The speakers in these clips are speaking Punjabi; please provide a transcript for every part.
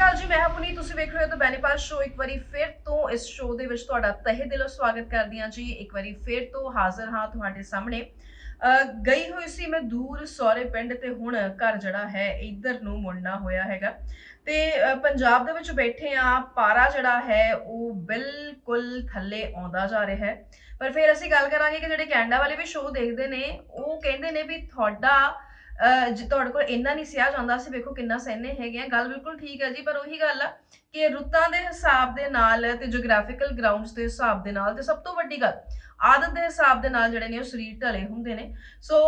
ਅਕਾਲ ਜੀ, ਮੈਂ ਹਾਂ ਪੁਨੀਤ। ਤੁਸੀਂ ਵੇਖ ਰਹੇ ਹੋ ਦ ਬੈਨੀਪਾਲ ਸ਼ੋ। ਇੱਕ ਵਾਰੀ ਫਿਰ ਤੋਂ ਇਸ ਸ਼ੋ ਦੇ ਵਿੱਚ ਤੁਹਾਡਾ ਤਹਿ ਦਿਲੋਂ ਸਵਾਗਤ ਕਰਦੀ ਹਾਂ ਜੀ। ਇੱਕ ਵਾਰੀ ਫਿਰ ਤੋਂ ਹਾਜ਼ਰ ਹਾਂ ਤੁਹਾਡੇ ਸਾਹਮਣੇ। ਗਈ ਹੋਈ ਸੀ ਮੈਂ ਦੂਰ ਸਹੁਰੇ ਪਿੰਡ ਤੇ ਹੁਣ ਘਰ ਜਿਹੜਾ ਹੈ ਇੱਧਰ ਨੂੰ ਮੁੜਨਾ ਹੋਇਆ ਹੈਗਾ ਤੇ ਪੰਜਾਬ ਦੇ ਵਿੱਚ ਬੈਠੇ ਆ। ਪਾਰਾ ਜਿਹੜਾ ਹੈ ਉਹ ਬਿਲਕੁਲ ਥੱਲੇ ਆਉਂਦਾ ਜਾ ਰਿਹਾ ਹੈ। ਪਰ ਫਿਰ ਅਸੀਂ ਗੱਲ ਕਰਾਂਗੇ ਕਿ ਜਿਹੜੇ ਕੈਨੇਡਾ ਵਾਲੇ ਵੀ ਸ਼ੋ ਦੇਖਦੇ ਨੇ ਉਹ ਕਹਿੰਦੇ ਨੇ ਵੀ ਤੁਹਾਡਾ ਤੁਹਾਡੇ ਕੋਲ ਇੰਨਾ ਨਹੀਂ ਸਿਆ ਜਾਂਦਾ, ਅਸੀਂ ਵੇਖੋ ਕਿੰਨਾ ਸਹਿਨੇ ਹੈਗੇ ਆ। ਗੱਲ ਬਿਲਕੁਲ ਠੀਕ ਹੈ ਜੀ, ਪਰ ਉਹੀ ਗੱਲ ਆ ਕਿ ਰੁੱਤਾਂ ਦੇ ਹਿਸਾਬ ਦੇ ਨਾਲ ਤੇ ਜੀਓਗ੍ਰਾਫੀਕਲ ਗਰਾਊਂਡਸ ਦੇ ਹਿਸਾਬ ਦੇ ਨਾਲ ਤੇ ਸਭ ਤੋਂ ਵੱਡੀ ਗੱਲ ਆਦਤ ਦੇ ਹਿਸਾਬ ਦੇ ਨਾਲ ਜਿਹੜੇ ਨੇ ਉਹ ਸਰੀਰ ਢਲੇ ਹੁੰਦੇ ਨੇ। ਸੋ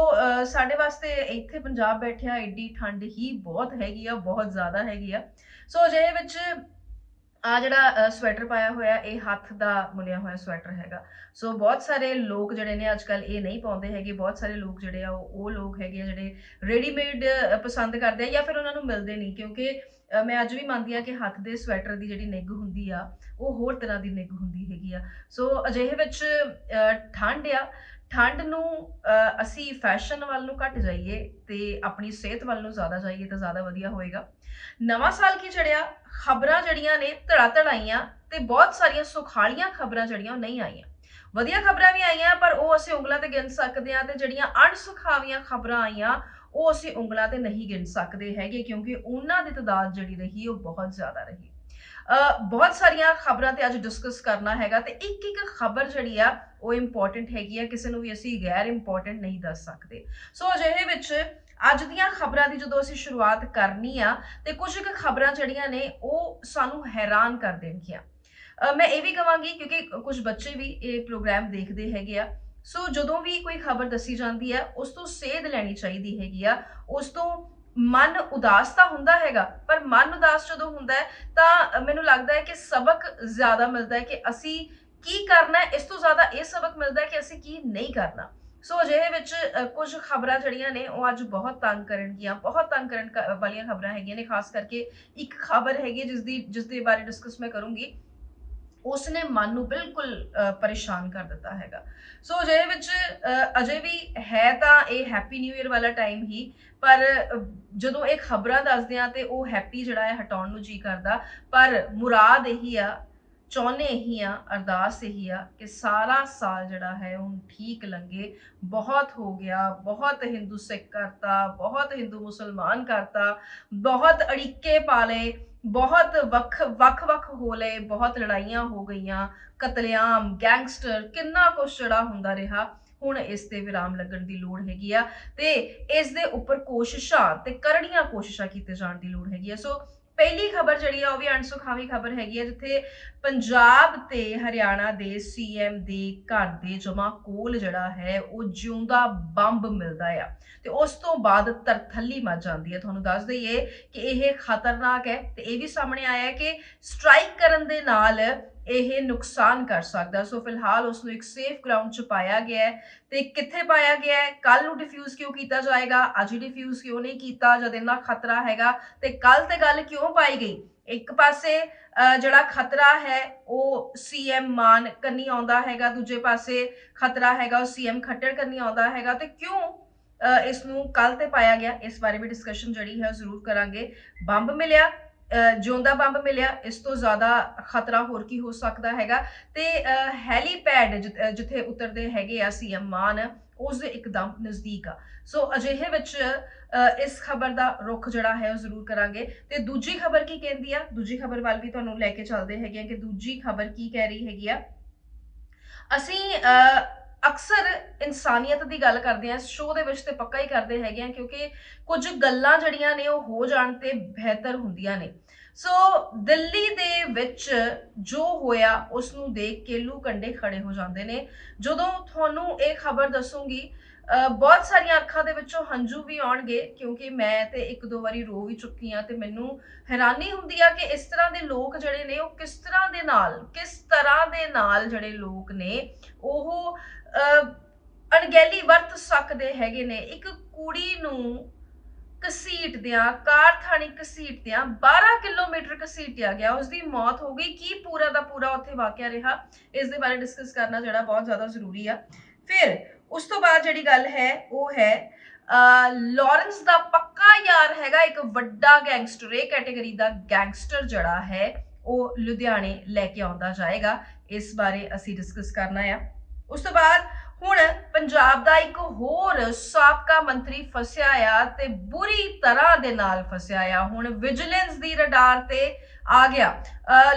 ਸਾਡੇ ਵਾਸਤੇ ਇੱਥੇ ਪੰਜਾਬ ਬੈਠਿਆ ਏਡੀ ਠੰਡ ਹੀ ਬਹੁਤ ਹੈਗੀ ਆ, ਬਹੁਤ ਜ਼ਿਆਦਾ ਹੈਗੀ ਆ। ਸੋ ਅਜਿਹੇ ਵਿੱਚ ਆ ਜਿਹੜਾ ਸਵੈਟਰ ਪਾਇਆ ਹੋਇਆ ਇਹ ਹੱਥ ਦਾ ਬੁਣਿਆ ਹੋਇਆ ਸਵੈਟਰ ਹੈਗਾ। ਸੋ ਬਹੁਤ ਸਾਰੇ ਲੋਕ ਜਿਹੜੇ ਨੇ ਅੱਜ ਕੱਲ ਇਹ ਨਹੀਂ ਪਾਉਂਦੇ ਹੈਗੇ। ਬਹੁਤ ਸਾਰੇ ਲੋਕ ਜਿਹੜੇ ਆ ਉਹ ਲੋਕ ਹੈਗੇ ਆ ਜਿਹੜੇ ਰੈਡੀਮੇਡ ਪਸੰਦ ਕਰਦੇ ਆ ਜਾਂ ਫਿਰ ਉਹਨਾਂ ਨੂੰ ਮਿਲਦੇ ਨਹੀਂ, ਕਿਉਂਕਿ ਮੈਂ ਅੱਜ ਵੀ ਮੰਨਦੀ ਆ ਕਿ ਹੱਥ ਦੇ ਸਵੈਟਰ ਦੀ ਜਿਹੜੀ ਨਿੱਘ ਹੁੰਦੀ ਆ ਉਹ ਹੋਰ ਤਰ੍ਹਾਂ ਦੀ ਨਿੱਘ ਹੁੰਦੀ ਹੈਗੀ ਆ। ਸੋ ਅਜਿਹੇ ਵਿੱਚ ਠੰਡ ਆ, ਠੰਡ ਨੂੰ ਅਸੀਂ ਫੈਸ਼ਨ ਵੱਲ ਨੂੰ ਘੱਟ ਜਾਈਏ ਤੇ ਆਪਣੀ ਸਿਹਤ ਵੱਲ ਨੂੰ ਜ਼ਿਆਦਾ ਜਾਈਏ ਤਾਂ ਜ਼ਿਆਦਾ ਵਧੀਆ ਹੋਏਗਾ। ਨਵਾਂ ਸਾਲ ਕੀ ਚੜਿਆ, ਖਬਰਾਂ ਜਿਹੜੀਆਂ ਨੇ ਧੜਾ ਧੜਾਈਆਂ ਤੇ ਬਹੁਤ ਸਾਰੀਆਂ ਸੁਖਾਲੀਆਂ ਖਬਰਾਂ ਜਿਹੜੀਆਂ ਉਹ ਨਹੀਂ ਆਈਆਂ। ਵਧੀਆ ਖਬਰਾਂ ਵੀ ਆਈਆਂ ਪਰ ਉਹ ਅਸੀਂ ਉਂਗਲਾਂ ਤੇ ਗਿਣ ਸਕਦੇ ਹਾਂ, ਤੇ ਜਿਹੜੀਆਂ ਅਣਸੁਖਾਵੀਆਂ ਖਬਰਾਂ ਆਈਆਂ ਉਹ ਅਸੀਂ ਉਂਗਲਾਂ ਤੇ ਨਹੀਂ ਗਿਣ ਸਕਦੇ ਹੈਗੇ, ਕਿਉਂਕਿ ਉਹਨਾਂ ਦੀ ਤਾਦਾਦ ਜਿਹੜੀ ਰਹੀ ਉਹ ਬਹੁਤ ਜ਼ਿਆਦਾ ਰਹੀ। ਬਹੁਤ ਸਾਰੀਆਂ ਖਬਰਾਂ ਤੇ ਅੱਜ ਡਿਸਕਸ ਕਰਨਾ ਹੈਗਾ ਤੇ ਇੱਕ ਇੱਕ ਖਬਰ ਜਿਹੜੀ ਆ ਉਹ ਇੰਪੋਰਟੈਂਟ ਹੈਗੀ ਆ, ਕਿਸੇ ਨੂੰ ਵੀ ਅਸੀਂ ਗੈਰ ਇੰਪੋਰਟੈਂਟ ਨਹੀਂ ਦੱਸ ਸਕਦੇ। ਸੋ ਅਜਿਹੇ ਵਿੱਚ ਅੱਜ ਦੀਆਂ ਖਬਰਾਂ ਦੀ ਜਦੋਂ ਅਸੀਂ ਸ਼ੁਰੂਆਤ ਕਰਨੀ ਆ ਤੇ ਕੁਝ ਕੁ ਖਬਰਾਂ ਜਿਹੜੀਆਂ ਨੇ ਉਹ ਸਾਨੂੰ ਹੈਰਾਨ ਕਰ ਦੇਣਗੀਆਂ। ਮੈਂ ਇਹ ਵੀ ਕਹਾਂਗੀ ਕਿਉਂਕਿ ਕੁਝ ਬੱਚੇ ਵੀ ਇਹ ਪ੍ਰੋਗਰਾਮ ਦੇਖਦੇ ਹੈਗੇ ਆ। ਸੋ ਜਦੋਂ ਵੀ ਕੋਈ ਖਬਰ ਦੱਸੀ ਜਾਂਦੀ ਹੈ ਉਸ ਤੋਂ ਸੇਧ ਲੈਣੀ ਚਾਹੀਦੀ ਹੈਗੀ ਆ। ਉਸ ਤੋਂ ਮਨ ਉਦਾਸ ਤਾਂ ਹੁੰਦਾ ਹੈਗਾ, ਪਰ ਮਨ ਉਦਾਸ ਜਦੋਂ ਹੁੰਦਾ ਹੈ ਤਾਂ ਮੈਨੂੰ ਲੱਗਦਾ ਹੈ ਕਿ ਸਬਕ ਜ਼ਿਆਦਾ ਮਿਲਦਾ ਹੈ ਕਿ ਅਸੀਂ ਕੀ ਕਰਨਾ ਹੈ। ਇਸ ਤੋਂ ਜ਼ਿਆਦਾ ਇਹ ਸਬਕ ਮਿਲਦਾ ਹੈ ਕਿ ਅਸੀਂ ਕੀ ਨਹੀਂ ਕਰਨਾ। ਸੋ ਅਜਿਹੇ ਵਿੱਚ ਕੁਝ ਖਬਰਾਂ ਜਿਹੜੀਆਂ ਨੇ ਉਹ ਅੱਜ ਬਹੁਤ ਤੰਗ ਕਰਨਗੀਆਂ, ਬਹੁਤ ਤੰਗ ਕਰਨ ਵਾਲੀਆਂ ਖਬਰਾਂ ਹੈਗੀਆਂ ਨੇ। ਖਾਸ ਕਰਕੇ ਇੱਕ ਖਬਰ ਹੈਗੀ ਜਿਸ ਦੇ ਬਾਰੇ ਡਿਸਕਸ ਮੈਂ ਕਰੂੰਗੀ, ਉਸਨੇ ਮਨ ਨੂੰ ਬਿਲਕੁਲ ਪਰੇਸ਼ਾਨ ਕਰ ਦਿੱਤਾ ਹੈਗਾ। ਸੋ ਅਜਿਹੇ ਵਿੱਚ ਅਜੇ ਵੀ ਹੈ ਤਾਂ ਇਹ ਹੈਪੀ ਨਿਊ ਈਅਰ ਵਾਲਾ ਟਾਈਮ ਹੀ, ਪਰ ਜਦੋਂ ਇਹ ਖਬਰਾਂ ਦੱਸਦੇ ਆ ਤੇ ਉਹ ਹੈਪੀ ਜਿਹੜਾ ਹੈ ਹਟਾਉਣ ਨੂੰ ਜੀ ਕਰਦਾ। ਪਰ ਮੁਰਾਦ ਇਹੀ ਆ, ਚਾਹੁੰਦੇ ਇਹੀ ਆ, ਅਰਦਾਸ ਇਹੀ ਆ ਕਿ ਸਾਰਾ ਸਾਲ ਜਿਹੜਾ ਹੈ ਉਹ ਠੀਕ ਲੰਘੇ। ਬਹੁਤ ਹੋ ਗਿਆ, ਬਹੁਤ ਹਿੰਦੂ ਸਿੱਖ ਕਰਤਾ, ਬਹੁਤ ਹਿੰਦੂ ਮੁਸਲਮਾਨ ਕਰਤਾ, ਬਹੁਤ ਅੜਿੱਕੇ ਪਾਲੇ, ਬਹੁਤ ਵੱਖ ਹੋ ਲਏ, ਬਹੁਤ ਲੜਾਈਆਂ ਹੋ ਗਈਆਂ, ਕਤਲੇਆਮ, ਗੈਂਗਸਟਰ, ਕਿੰਨਾ ਕੁਛ ਜਿਹੜਾ ਹੁੰਦਾ ਰਿਹਾ। ਹੁਣ ਇਸ ਤੇ ਵਿਰਾਮ ਲੱਗਣ ਦੀ ਲੋੜ ਹੈਗੀ ਆ ਤੇ ਇਸ ਦੇ ਉੱਪਰ ਕੋਸ਼ਿਸ਼ਾਂ ਤੇ ਕਰੜੀਆਂ ਕੋਸ਼ਿਸ਼ਾਂ ਕੀਤੇ ਜਾਣ ਦੀ ਲੋੜ ਹੈਗੀ ਆ। ਸੋ ਪਹਿਲੀ ਖਬਰ ਜਿਹੜੀ ਆ ਉਹ ਵੀ ਅਣਸੁਖਾਵੀ ਖਬਰ ਹੈਗੀ ਆ, ਜਿੱਥੇ ਪੰਜਾਬ ਤੇ ਹਰਿਆਣਾ ਦੇ ਸੀਐਮ ਦੇ ਘਰ ਦੇ ਜਮਾ ਕੋਲ ਜਿਹੜਾ ਹੈ ਉਹ ਜਿਉਂਦਾ ਬੰਬ ਮਿਲਦਾ ਆ ਤੇ ਉਸ ਤੋਂ ਬਾਅਦ ਤਰਥੱਲੀ ਮਚ ਜਾਂਦੀ ਹੈ। ਤੁਹਾਨੂੰ ਦੱਸ ਦਈਏ ਕਿ ਇਹ ਖਤਰਨਾਕ ਹੈ ਤੇ ਇਹ ਵੀ ਸਾਹਮਣੇ ਆਇਆ ਹੈ ਕਿ ਸਟ੍ਰਾਈਕ ਕਰਨ ਦੇ ਨਾਲ ਇਹ ਨੁਕਸਾਨ ਕਰ ਸਕਦਾ। ਸੋ ਫਿਲਹਾਲ ਉਸ ਨੂੰ ਇੱਕ ਸੇਫ ਗਰਾਊਂਡ 'ਚ ਪਾਇਆ ਗਿਆ ਹੈ ਤੇ ਕਿੱਥੇ ਪਾਇਆ ਗਿਆ ਹੈ, ਕੱਲ ਨੂੰ ਡਿਫਿਊਜ਼ ਕਿਉਂ ਕੀਤਾ ਜਾਏਗਾ, ਅੱਜ ਹੀ ਡਿਫਿਊਜ਼ ਕਿਉਂ ਨਹੀਂ ਕੀਤਾ ਜਦ ਇੰਨਾ ਖਤਰਾ ਹੈਗਾ, ਤੇ ਕੱਲ ਤੇ ਗੱਲ ਕਿਉਂ ਪਾਈ ਗਈ। ਇੱਕ ਪਾਸੇ ਜਿਹੜਾ ਖਤਰਾ ਹੈ ਉਹ ਸੀਐਮ ਮਾਨ ਕੰਨੀ ਆਉਂਦਾ ਹੈਗਾ, ਦੂਜੇ ਪਾਸੇ ਖਤਰਾ ਹੈਗਾ ਉਹ ਸੀਐਮ ਖੱਟੜ ਕੰਨੀ ਆਉਂਦਾ ਹੈਗਾ, ਤੇ ਕਿਉਂ ਇਸ ਨੂੰ ਕੱਲ ਤੇ ਪਾਇਆ ਗਿਆ, ਇਸ ਬਾਰੇ ਵੀ ਡਿਸਕਸ਼ਨ ਜਿਹੜੀ ਹੈ ਜ਼ਰੂਰ ਕਰਾਂਗੇ। ਬੰਬ ਮਿਲਿਆ, ਜਿਉਂਦਾ ਬੰਬ ਮਿਲਿਆ, ਇਸ ਤੋਂ ਜ਼ਿਆਦਾ ਖਤਰਾ ਹੋਰ ਕੀ ਹੋ ਸਕਦਾ ਹੈਗਾ। ਤੇ ਹੈਲੀਪੈਡ ਜਿੱਥੇ ਉਤਰਦੇ ਹੈਗੇ ਆ ਸੀਐਮ ਮਾਨ, ਉਸ ਦੇ ਇੱਕਦਮ ਨਜ਼ਦੀਕ ਆ। ਸੋ ਅਜਿਹੇ ਵਿੱਚ ਇਸ ਖਬਰ ਦਾ ਰੁਖ ਜਿਹੜਾ ਹੈ ਉਹ ਜ਼ਰੂਰ ਕਰਾਂਗੇ। ਤੇ ਦੂਜੀ ਖਬਰ ਕੀ ਕਹਿੰਦੀ ਆ, ਦੂਜੀ ਖਬਰ ਵੱਲ ਵੀ ਤੁਹਾਨੂੰ ਲੈ ਕੇ ਚੱਲਦੇ ਹੈਗੇ ਆ ਕਿ ਦੂਜੀ ਖਬਰ ਕੀ ਕਹਿ ਰਹੀ ਹੈਗੀ ਆ। ਅਸੀਂ ਅਕਸਰ ਇਨਸਾਨੀਅਤ ਦੀ ਗੱਲ ਕਰਦੇ ਹਾਂ ਇਸ ਸ਼ੋਅ ਦੇ ਵਿੱਚ ਤੇ ਪੱਕਾ ਹੀ ਕਰਦੇ ਹੈਗੇ ਆ, ਕਿਉਂਕਿ ਕੁਝ ਗੱਲਾਂ ਜਿਹੜੀਆਂ ਨੇ ਉਹ ਹੋ ਜਾਣ ਤੇ ਬਿਹਤਰ ਹੁੰਦੀਆਂ ਨੇ। ਸੋ ਦਿੱਲੀ ਦੇ ਵਿੱਚ ਜੋ ਹੋਇਆ ਉਸ ਨੂੰ ਦੇਖ ਕੇ ਲੂ ਕੰਡੇ ਖੜੇ ਹੋ ਜਾਂਦੇ ਨੇ। ਜਦੋਂ ਤੁਹਾਨੂੰ ਇਹ ਖਬਰ ਦੱਸੂਗੀ ਬਹੁਤ ਸਾਰੀਆਂ ਅੱਖਾਂ ਦੇ ਵਿੱਚੋਂ ਹੰਝੂ ਵੀ ਆਉਣਗੇ, ਕਿਉਂਕਿ ਮੈਂ ਤੇ ਇੱਕ ਦੋ ਵਾਰੀ ਰੋ ਵੀ ਚੁੱਕੀ ਹਾਂ ਤੇ ਮੈਨੂੰ ਹੈਰਾਨੀ ਹੁੰਦੀ ਆ ਕਿ ਇਸ ਤਰ੍ਹਾਂ ਦੇ ਲੋਕ ਜਿਹੜੇ ਨੇ ਉਹ ਕਿਸ ਤਰ੍ਹਾਂ ਦੇ ਨਾਲ ਜਿਹੜੇ ਲੋਕ ਨੇ ਉਹ ਅਣਗਹਿਲੀ ਵਰਤ ਸਕਦੇ ਹੈਗੇ ਨੇ। ਇੱਕ ਕੁੜੀ ਨੂੰ ਘਸੀਟਦਿਆਂ, ਕਾਰਥਾਨੀ ਘਸੀਟਦਿਆਂ 12 ਕਿਲੋਮੀਟਰ ਘਸੀਟਿਆ ਗਿਆ, ਉਸਦੀ ਮੌਤ ਹੋ ਗਈ। ਕੀ ਪੂਰਾ ਦਾ ਪੂਰਾ ਉੱਥੇ ਵਾਕਿਆ ਰਿਹਾ, ਇਸ ਦੇ ਬਾਰੇ ਡਿਸਕਸ ਕਰਨਾ ਜਿਹੜਾ ਬਹੁਤ ਜ਼ਿਆਦਾ ਜ਼ਰੂਰੀ ਆ। ਫਿਰ ਉਸ ਤੋਂ ਬਾਅਦ ਜਿਹੜੀ ਗੱਲ ਹੈ ਉਹ ਹੈ ਲਾਰੈਂਸ ਦਾ ਪੱਕਾ पक्का यार हैगा एक वड्डा गैंगस्टर, ए कैटेगरी दा गैंगस्टर जड़ा है ਉਹ ਲੁਧਿਆਣੇ ਲੈ ਕੇ ਆਉਂਦਾ ਜਾਏਗਾ। ਇਸ ਬਾਰੇ ਅਸੀਂ ਡਿਸਕਸ ਕਰਨਾ ਆ। ਉਸ ਤੋਂ ਬਾਅਦ ਹੁਣ ਪੰਜਾਬ ਦਾ ਇੱਕ ਹੋਰ ਸਾਬਕਾ ਮੰਤਰੀ ਫਸਿਆ ਆ ਤੇ ਬੁਰੀ ਤਰ੍ਹਾਂ ਦੇ ਨਾਲ ਫਸਿਆ ਆ। ਹੁਣ ਵਿਜੀਲੈਂਸ ਦੀ ਰਡਾਰ ਤੇ ਆ ਗਿਆ।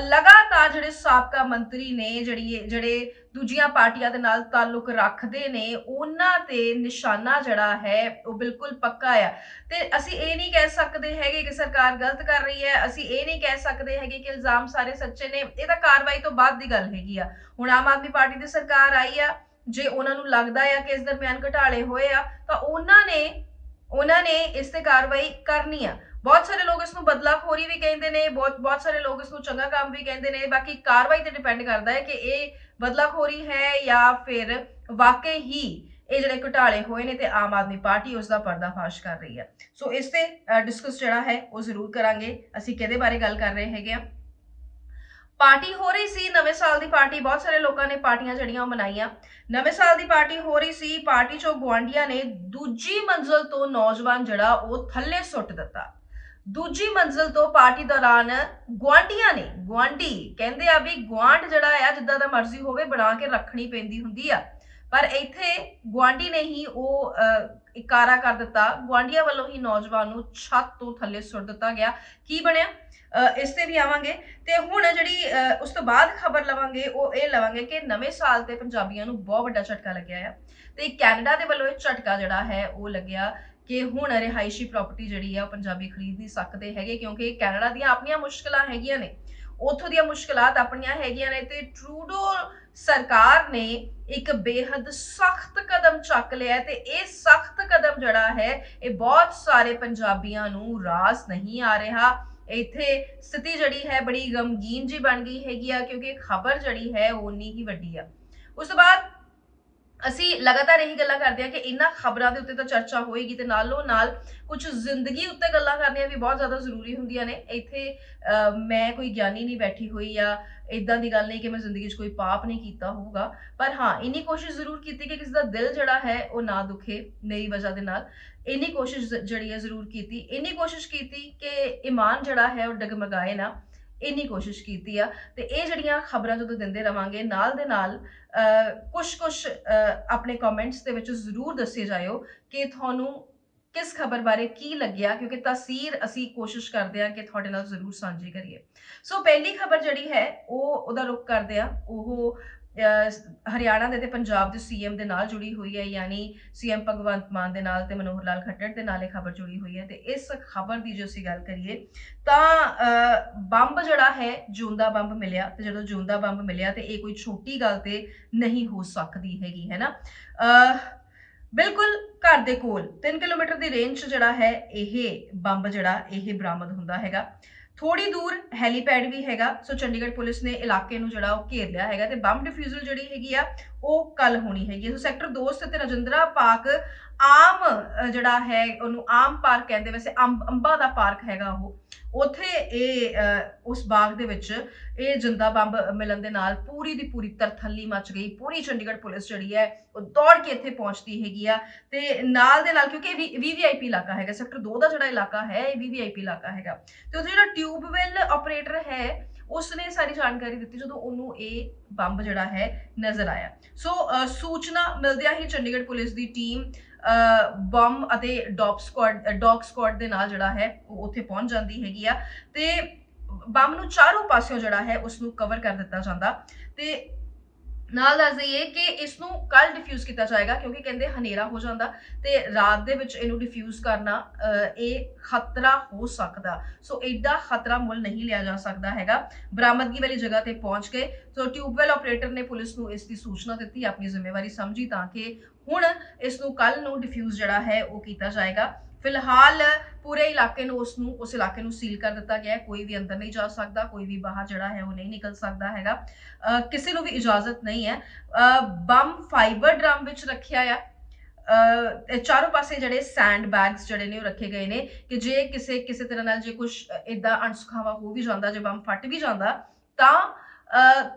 ਲਗਾਤਾਰ ਜਿਹੜੇ ਸਾਬਕਾ ਮੰਤਰੀ ਨੇ ਜਿਹੜੇ ਦੂਜੀਆਂ ਪਾਰਟੀਆਂ ਦੇ ਨਾਲ ਤਾਲੁਕ ਰੱਖਦੇ ਨੇ ਉਹਨਾਂ ਤੇ ਨਿਸ਼ਾਨਾ ਜਿਹੜਾ ਹੈ ਉਹ ਬਿਲਕੁਲ ਪੱਕਾ ਆ। ਤੇ ਅਸੀਂ ਇਹ ਨਹੀਂ ਕਹਿ ਸਕਦੇ ਹੈਗੇ ਕਿ ਸਰਕਾਰ ਗਲਤ ਕਰ ਰਹੀ ਹੈ, ਅਸੀਂ ਇਹ ਨਹੀਂ ਕਹਿ ਸਕਦੇ ਹੈਗੇ ਕਿ ਇਲਜ਼ਾਮ ਸਾਰੇ ਸੱਚੇ ਨੇ। ਇਹ ਤਾਂ ਕਾਰਵਾਈ ਤੋਂ ਬਾਅਦ ਦੀ ਗੱਲ ਹੈਗੀ ਆ। ਹੁਣ ਆਮ ਆਦਮੀ ਪਾਰਟੀ ਦੀ ਸਰਕਾਰ ਆਈ ਆ, ਜੇ ਉਹਨਾਂ ਨੂੰ ਲੱਗਦਾ ਆ ਕਿ ਇਸ ਦਰਮਿਆਨ ਘਟਾਲੇ ਹੋਏ ਆ ਤਾਂ ਉਹਨਾਂ ਨੇ ਇਸ ਤੇ ਕਾਰਵਾਈ ਕਰਨੀ ਆ। ਬਹੁਤ ਸਾਰੇ ਲੋਕ ਇਸ ਨੂੰ ਬਦਲਾਖੋਰੀ ਵੀ ਕਹਿੰਦੇ ਨੇ, ਬਹੁਤ ਸਾਰੇ ਲੋਕ ਇਸ ਨੂੰ ਚੰਗਾ ਕੰਮ ਵੀ ਕਹਿੰਦੇ ਨੇ। ਬਾਕੀ ਕਾਰਵਾਈ ਤੇ ਡਿਪੈਂਡ ਕਰਦਾ ਹੈ ਕਿ ਇਹ ਬਦਲਾਖੋਰੀ ਹੈ ਜਾਂ ਫਿਰ ਵਾਕਈ ਹੀ ਇਹ ਜਿਹੜੇ ਘਟਾਲੇ ਹੋਏ ਨੇ ਤੇ ਆਮ ਆਦਮੀ ਪਾਰਟੀ ਉਸ ਦਾ ਪਰਦਾਫਾਸ਼ ਕਰ ਰਹੀ ਹੈ। ਸੋ ਇਸ ਤੇ ਡਿਸਕਸ ਜਿਹੜਾ ਹੈ ਉਹ ਜ਼ਰੂਰ ਕਰਾਂਗੇ। ਅਸੀਂ ਕਿਹਦੇ ਬਾਰੇ ਗੱਲ ਕਰ ਰਹੇ ਹੈਗੇ ਆ? ਪਾਰਟੀ ਹੋ ਰਹੀ ਸੀ ਨਵੇਂ ਸਾਲ ਦੀ ਪਾਰਟੀ। ਬਹੁਤ ਸਾਰੇ ਲੋਕਾਂ ਨੇ ਪਾਰਟੀਆਂ ਜਿਹੜੀਆਂ ਉਹ ਮਨਾਈਆਂ। ਨਵੇਂ ਸਾਲ ਦੀ ਪਾਰਟੀ ਹੋ ਰਹੀ ਸੀ, ਪਾਰਟੀ ਚੋਂ ਗੁਆਂਢੀਆਂ ਨੇ ਦੂਜੀ ਮੰਜ਼ਲ ਤੋਂ ਨੌਜਵਾਨ ਜਿਹੜਾ ਉਹ ਥੱਲੇ ਸੁੱਟ ਦਿੱਤਾ। ਦੂਜੀ ਮੰਜ਼ਲ ਤੋਂ ਪਾਰਟੀ ਦੌਰਾਨ ਗੁਆਂਢੀ ਕਹਿੰਦੇ ਆ ਵੀ ਗੁਆਂਢ ਜਿਹੜਾ ਆ ਜਿੱਦਾਂ ਦਾ ਮਰਜ਼ੀ ਹੋਵੇ ਬਣਾ ਕੇ ਰੱਖਣੀ ਪੈਂਦੀ ਹੁੰਦੀ ਆ, ਪਰ ਇੱਥੇ ਗੁਆਂਢੀ ਨੇ ਹੀ ਉਹ ਇਕਾਰਾ ਕਰ ਦਿੱਤਾ। ਗੁਆਂਢੀਆਂ ਵੱਲੋਂ ਹੀ ਨੌਜਵਾਨ ਨੂੰ ਛੱਤ ਤੋਂ ਥੱਲੇ ਸੁੱਟ ਦਿੱਤਾ ਗਿਆ। ਕੀ ਬਣਿਆ ਇਸ ਤੇ ਵੀ ਆਵਾਂਗੇ। ਤੇ ਹੁਣ ਜਿਹੜੀ ਉਸ ਤੋਂ ਬਾਅਦ ਖਬਰ ਲਵਾਂਗੇ ਉਹ ਇਹ ਲਵਾਂਗੇ ਕਿ ਨਵੇਂ ਸਾਲ ਤੇ ਪੰਜਾਬੀਆਂ ਨੂੰ ਬਹੁਤ ਵੱਡਾ ਝਟਕਾ ਲੱਗਿਆ ਆ ਤੇ ਕੈਨੇਡਾ ਦੇ ਵੱਲੋਂ ਇਹ ਝਟਕਾ ਜਿਹੜਾ ਹੈ ਉਹ ਲੱਗਿਆ ਕਿ ਹੁਣ ਰਿਹਾਇਸ਼ੀ ਪ੍ਰਾਪਰਟੀ ਜਿਹੜੀ ਆ ਉਹ ਪੰਜਾਬੀ ਖਰੀਦ ਨਹੀਂ ਸਕਦੇ ਹੈਗੇ, ਕਿਉਂਕਿ ਕੈਨੇਡਾ ਦੀਆਂ ਆਪਣੀਆਂ ਮੁਸ਼ਕਲਾਂ ਹੈਗੀਆਂ ਨੇ, ਉੱਥੋਂ ਦੀਆਂ ਮੁਸ਼ਕਲਾਤ ਆਪਣੀਆਂ ਹੈਗੀਆਂ ਨੇ ਤੇ ਟਰੂਡੋ ਸਰਕਾਰ ਨੇ ਇੱਕ ਬੇਹੱਦ ਸਖਤ ਕਦਮ ਚੱਕ ਲਿਆ ਤੇ ਇਹ ਸਖਤ ਕਦਮ ਜਿਹੜਾ ਹੈ ਇਹ ਬਹੁਤ ਸਾਰੇ ਪੰਜਾਬੀਆਂ ਨੂੰ ਰਾਸ ਨਹੀਂ ਆ ਰਿਹਾ। ਇੱਥੇ ਸਥਿਤੀ ਜਿਹੜੀ ਹੈ ਬੜੀ ਗਮਗੀਨ ਜੀ ਬਣ ਗਈ ਹੈਗੀ ਆ, ਕਿਉਂਕਿ ਖਬਰ ਜਿਹੜੀ ਹੈ ਉਨੀ ਹੀ ਵੱਡੀ ਆ। ਉਸ ਤੋਂ ਬਾਅਦ ਅਸੀਂ ਲਗਾਤਾਰ ਇਹੀ ਗੱਲਾਂ ਕਰਦੇ ਹਾਂ ਕਿ ਇਹਨਾਂ ਖਬਰਾਂ ਦੇ ਉੱਤੇ ਤਾਂ ਚਰਚਾ ਹੋਏਗੀ ਤੇ ਨਾਲੋਂ ਨਾਲ ਕੁਝ ਜ਼ਿੰਦਗੀ ਉੱਤੇ ਗੱਲਾਂ ਕਰਨੀਆਂ ਵੀ ਬਹੁਤ ਜ਼ਿਆਦਾ ਜ਼ਰੂਰੀ ਹੁੰਦੀਆਂ ਨੇ। ਇੱਥੇ ਮੈਂ ਕੋਈ ਗਿਆਨੀ ਨਹੀਂ ਬੈਠੀ ਹੋਈ ਆ, ਇਦਾਂ ਦੀ ਗੱਲ ਨਹੀਂ ਕਿ ਮੈਂ ਜ਼ਿੰਦਗੀ 'ਚ ਕੋਈ ਪਾਪ ਨਹੀਂ ਕੀਤਾ ਹੋਊਗਾ, ਪਰ ਹਾਂ ਇੰਨੀ ਕੋਸ਼ਿਸ਼ ਜ਼ਰੂਰ ਕੀਤੀ ਕਿ ਕਿਸੇ ਦਾ ਦਿਲ ਜਿਹੜਾ ਹੈ ਉਹ ਨਾ ਦੁਖੇ ਮੇਰੀ ਵਜ੍ਹਾ ਦੇ ਨਾਲ। ਇੰਨੀ ਕੋਸ਼ਿਸ਼ ਜਿਹੜੀ ਹੈ ਜ਼ਰੂਰ ਕੀਤੀ, ਇੰਨੀ ਕੋਸ਼ਿਸ਼ ਕੀਤੀ ਕਿ ਈਮਾਨ ਜਿਹੜਾ ਹੈ ਉਹ ਡਗਮਗਾਏ ਨਾ, ਇੰਨੀ ਕੋਸ਼ਿਸ਼ ਕੀਤੀ ਆ। ਤੇ ਇਹ ਜਿਹੜੀਆਂ ਖਬਰਾਂ ਜਦੋਂ ਦਿੰਦੇ ਰਵਾਂਗੇ ਨਾਲ ਦੇ ਨਾਲ ਕੁਛ ਆਪਣੇ ਕਮੈਂਟਸ ਦੇ ਵਿੱਚ ਜ਼ਰੂਰ ਦੱਸੇ ਜਾਇਓ ਕਿ ਤੁਹਾਨੂੰ ਕਿਸ ਖਬਰ ਬਾਰੇ ਕੀ ਲੱਗਿਆ, ਕਿਉਂਕਿ ਤਾਸੀਰ ਅਸੀਂ ਕੋਸ਼ਿਸ਼ ਕਰਦੇ ਹਾਂ ਕਿ ਤੁਹਾਡੇ ਨਾਲ ਜ਼ਰੂਰ ਸਾਂਝੀ ਕਰੀਏ। ਸੋ ਪਹਿਲੀ ਖਬਰ ਜਿਹੜੀ ਹੈ ਉਹਦਾ ਰੁਖ ਕਰਦੇ ਆ, ਉਹ ਹਰਿਆਣਾ ਦੇ ਤੇ ਪੰਜਾਬ ਦੇ ਸੀਐਮ ਦੇ ਨਾਲ ਜੁੜੀ ਹੋਈ ਹੈ, ਯਾਨੀ ਸੀਐਮ ਭਗਵੰਤ ਮਾਨ ਦੇ ਨਾਲ ਤੇ ਮਨੋਹਰ ਲਾਲ ਖੱਟੜ ਦੇ ਨਾਲ ਇਹ ਖਬਰ ਜੁੜੀ ਹੋਈ ਹੈ। ਤੇ ਇਸ ਖਬਰ ਦੀ ਜੇ ਅਸੀਂ ਗੱਲ ਕਰੀਏ ਤਾਂ ਬੰਬ ਜਿਹੜਾ ਹੈ ਜਿਉਂਦਾ ਬੰਬ ਮਿਲਿਆ, ਤੇ ਜਦੋਂ ਜਿਉਂਦਾ ਬੰਬ ਮਿਲਿਆ ਤੇ ਇਹ ਕੋਈ ਛੋਟੀ ਗੱਲ ਤੇ ਨਹੀਂ ਹੋ ਸਕਦੀ ਹੈਗੀ, ਹੈ ਨਾ। ਬਿਲਕੁਲ ਘਰ ਦੇ ਕੋਲ 3 ਕਿਲੋਮੀਟਰ ਦੀ ਰੇਂਜ ਜਿਹੜਾ ਹੈ ਇਹ ਬੰਬ ਜਿਹੜਾ ਇਹ ਬਰਾਮਦ ਹੁੰਦਾ ਹੈਗਾ। ਥੋੜੀ ਦੂਰ ਹੈਲੀਪੈਡ ਵੀ ਹੈਗਾ। ਸੋ ਚੰਡੀਗੜ੍ਹ ਪੁਲਿਸ ਨੇ ਇਲਾਕੇ ਨੂੰ ਜਿਹੜਾ ਉਹ ਘੇਰ ਲਿਆ ਹੈਗਾ ਤੇ ਬੰਬ ਡਿਫਿਊਜ਼ਲ ਜਿਹੜੀ ਹੈਗੀ ਆ ਉਹ ਕੱਲ ਹੋਣੀ ਹੈਗੀ। ਸੋ ਸੈਕਟਰ 2 ਤੇ ਰਜਿੰਦਰਾ ਪਾਰਕ ਆਮ ਜਿਹੜਾ ਹੈ ਉਹਨੂੰ ਆਮ ਪਾਰਕ ਕਹਿੰਦੇ, ਵੈਸੇ ਅੰਬਾਂ ਦਾ ਪਾਰਕ ਹੈਗਾ ਉਹ, ਉੱਥੇ ਇਹ ਉਸ ਬਾਗ ਦੇ ਵਿੱਚ ਇਹ ਜਿੰਦਾ ਬੰਬ ਮਿਲਣ ਦੇ ਨਾਲ ਪੂਰੀ ਦੀ ਪੂਰੀ ਤਰਥੱਲੀ ਮਚ ਗਈ। ਪੂਰੀ ਚੰਡੀਗੜ੍ਹ ਪੁਲਿਸ ਜਿਹੜੀ ਹੈ ਉਹ ਦੌੜ ਕੇ ਇੱਥੇ ਪਹੁੰਚਦੀ ਹੈਗੀ ਆ ਤੇ ਨਾਲ ਦੇ ਨਾਲ, ਕਿਉਂਕਿ VVIP ਇਲਾਕਾ ਹੈਗਾ, ਸੈਕਟਰ 2 ਦਾ ਜਿਹੜਾ ਇਲਾਕਾ ਹੈ ਇਹ VVIP ਇਲਾਕਾ ਹੈਗਾ ਤੇ ਉੱਥੇ ਜਿਹੜਾ ਟਿਊਬਵੈਲ ਆਪਰੇਟਰ ਹੈ ਉਸਨੇ ਸਾਰੀ ਜਾਣਕਾਰੀ ਦਿੱਤੀ ਜਦੋਂ ਉਹਨੂੰ ਇਹ ਬੰਬ ਜਿਹੜਾ ਹੈ ਨਜ਼ਰ ਆਇਆ। ਸੋ ਸੂਚਨਾ ਮਿਲਦਿਆਂ ਹੀ ਚੰਡੀਗੜ੍ਹ ਪੁਲਿਸ ਦੀ ਟੀਮ ਬੰਬ ਅਤੇ ਡੌਗ ਸਕੁਆਡ ਦੇ ਨਾਲ ਜਿਹੜਾ ਹੈ ਉਹ ਉੱਥੇ ਪਹੁੰਚ ਜਾਂਦੀ ਹੈਗੀ ਆ ਤੇ ਬੰਬ ਨੂੰ ਚਾਰੋਂ ਪਾਸਿਓਂ ਜਿਹੜਾ ਹੈ ਉਸ ਨੂੰ ਕਵਰ ਕਰ ਦਿੱਤਾ ਜਾਂਦਾ ਤੇ ਨਾਲ ਦੱਸ ਦਈਏ ਕਿ ਇਸ ਨੂੰ ਕੱਲ ਡਿਫਿਊਜ਼ ਕੀਤਾ ਜਾਏਗਾ, ਕਿਉਂਕਿ ਕਹਿੰਦੇ ਹਨੇਰਾ ਹੋ ਜਾਂਦਾ ਤੇ ਰਾਤ ਦੇ ਵਿੱਚ ਇਹਨੂੰ ਡਿਫਿਊਜ਼ ਕਰਨਾ ਇਹ ਖਤਰਾ ਹੋ ਸਕਦਾ। ਸੋ ਐਡਾ ਖਤਰਾ ਮੁੱਲ ਨਹੀਂ ਲਿਆ ਜਾ ਸਕਦਾ ਹੈਗਾ। ਬਰਾਮਦਗੀ ਵਾਲੀ ਜਗ੍ਹਾ ਤੇ ਪਹੁੰਚ ਗਏ। ਸੋ ਟਿਊਬਵੈਲ ਆਪਰੇਟਰ ਨੇ ਪੁਲਿਸ ਨੂੰ ਇਸ ਦੀ ਸੂਚਨਾ ਦਿੱਤੀ, ਆਪਣੀ ਜ਼ਿੰਮੇਵਾਰੀ ਸਮਝੀ ਤਾਂ ਕਿ ਹੁਣ ਇਸ ਨੂੰ ਕੱਲ ਨੂੰ ਡਿਫਿਊਜ਼ ਜਿਹੜਾ ਹੈ ਉਹ ਕੀਤਾ ਜਾਏਗਾ। ਫਿਲਹਾਲ ਪੂਰੇ ਇਲਾਕੇ ਨੂੰ ਉਸ ਇਲਾਕੇ ਨੂੰ ਸੀਲ ਕਰ ਦਿੱਤਾ ਗਿਆ ਹੈ। ਕੋਈ ਵੀ ਅੰਦਰ ਨਹੀਂ ਜਾ ਸਕਦਾ, ਕੋਈ ਵੀ ਬਾਹਰ ਜਿਹੜਾ ਹੈ ਉਹ ਨਹੀਂ ਨਿਕਲ ਸਕਦਾ ਹੈਗਾ, ਕਿਸੇ ਨੂੰ ਵੀ ਇਜਾਜ਼ਤ ਨਹੀਂ ਹੈ। ਬੰਬ ਫਾਈਬਰ ਡਰਮ ਵਿੱਚ ਰੱਖਿਆ ਆ। ਚਾਰੋਂ ਪਾਸੇ ਜਿਹੜੇ ਸੈਂਡ ਬੈਗਸ ਜਿਹੜੇ ਨੇ ਉਹ ਰੱਖੇ ਗਏ ਨੇ ਕਿ ਜੇ ਕਿਸੇ ਤਰ੍ਹਾਂ ਨਾਲ ਜੇ ਕੁਝ ਇਦਾਂ ਅਣਸੁਖਾਵਾ ਹੋ ਵੀ ਜਾਂਦਾ, ਜੇ ਬੰਬ ਫਟ ਵੀ ਜਾਂਦਾ ਤਾਂ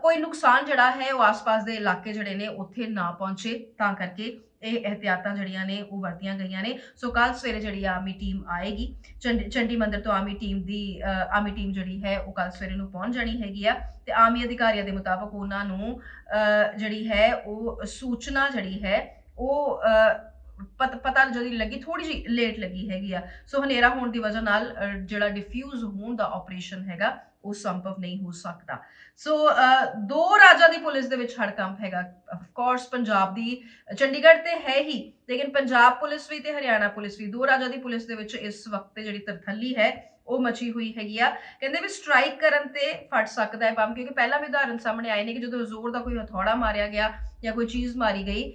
ਕੋਈ ਨੁਕਸਾਨ ਜਿਹੜਾ ਹੈ ਉਹ ਆਸ-ਪਾਸ ਦੇ ਇਲਾਕੇ ਜਿਹੜੇ ਨੇ ਉੱਥੇ ਨਾ ਪਹੁੰਚੇ, ਤਾਂ ਕਰਕੇ ਇਹ ਇਹਤਿਆਤਾਂ ਜਿਹੜੀਆਂ ਨੇ ਉਹ ਵਰਤੀਆਂ ਗਈਆਂ ਨੇ। ਸੋ ਕੱਲ ਸਵੇਰੇ ਜਿਹੜੀ ਆਰਮੀ ਟੀਮ ਆਏਗੀ, ਚੰਡੀ ਮੰਦਰ ਤੋਂ ਆਰਮੀ ਟੀਮ ਜਿਹੜੀ ਹੈ ਉਹ ਕੱਲ ਸਵੇਰੇ ਨੂੰ ਪਹੁੰਚ ਜਾਣੀ ਹੈਗੀ ਆ। ਤੇ ਆਰਮੀ ਅਧਿਕਾਰੀਆਂ ਦੇ ਮੁਤਾਬਕ ਉਹਨਾਂ ਨੂੰ ਜਿਹੜੀ ਹੈ ਉਹ ਸੂਚਨਾ ਜਿਹੜੀ ਹੈ ਉਹ ਪਤਾ ਜਿਹੜੀ ਲੱਗੀ ਥੋੜੀ ਜਿਹੀ ਲੇਟ ਲੱਗੀ ਹੈਗੀ ਆ। ਸੋ ਹਨੇਰਾ ਹੋਣ ਦੀ ਵਜ੍ਹਾ ਨਾਲ ਜਿਹੜਾ ਡਿਫਿਊਜ਼ ਹੋਣ ਦਾ ਆਪਰੇਸ਼ਨ ਹੈਗਾ ਉਹ ਸੰਭਵ ਨਹੀਂ ਹੋ ਸਕਦਾ। ਸੋ ਦੋ ਰਾਜਾਂ ਦੀ ਪੁਲਿਸ ਦੇ ਵਿੱਚ ਹੜਕੰਪ ਹੈਗਾ। ਆਫ ਕੋਰਸ ਪੰਜਾਬ ਦੀ ਚੰਡੀਗੜ੍ਹ ਤੇ ਹੈ ਹੀ, ਲੇਕਿਨ ਪੰਜਾਬ ਪੁਲਿਸ ਵੀ ਤੇ ਹਰਿਆਣਾ ਪੁਲਿਸ ਵੀ, ਦੋ ਰਾਜਾਂ ਦੀ ਪੁਲਿਸ ਦੇ ਵਿੱਚ ਇਸ ਵਕਤ ਜਿਹੜੀ ਤਰਥੱਲੀ ਹੈ ਉਹ ਮਚੀ ਹੋਈ ਹੈਗੀ ਆ। ਕਹਿੰਦੇ ਵੀ ਸਟ੍ਰਾਈਕ ਕਰਨ ਤੇ ਫਟ ਸਕਦਾ ਹੈ ਬੰਬ, ਕਿਉਂਕਿ ਪਹਿਲਾਂ ਵੀ ਉਦਾਹਰਨ ਸਾਹਮਣੇ ਆਏ ਨੇ ਕਿ ਜਦੋਂ ਜ਼ੋਰ ਦਾ ਕੋਈ ਹਥੌੜਾ ਮਾਰਿਆ ਗਿਆ ਜਾਂ ਕੋਈ ਚੀਜ਼ ਮਾਰੀ ਗਈ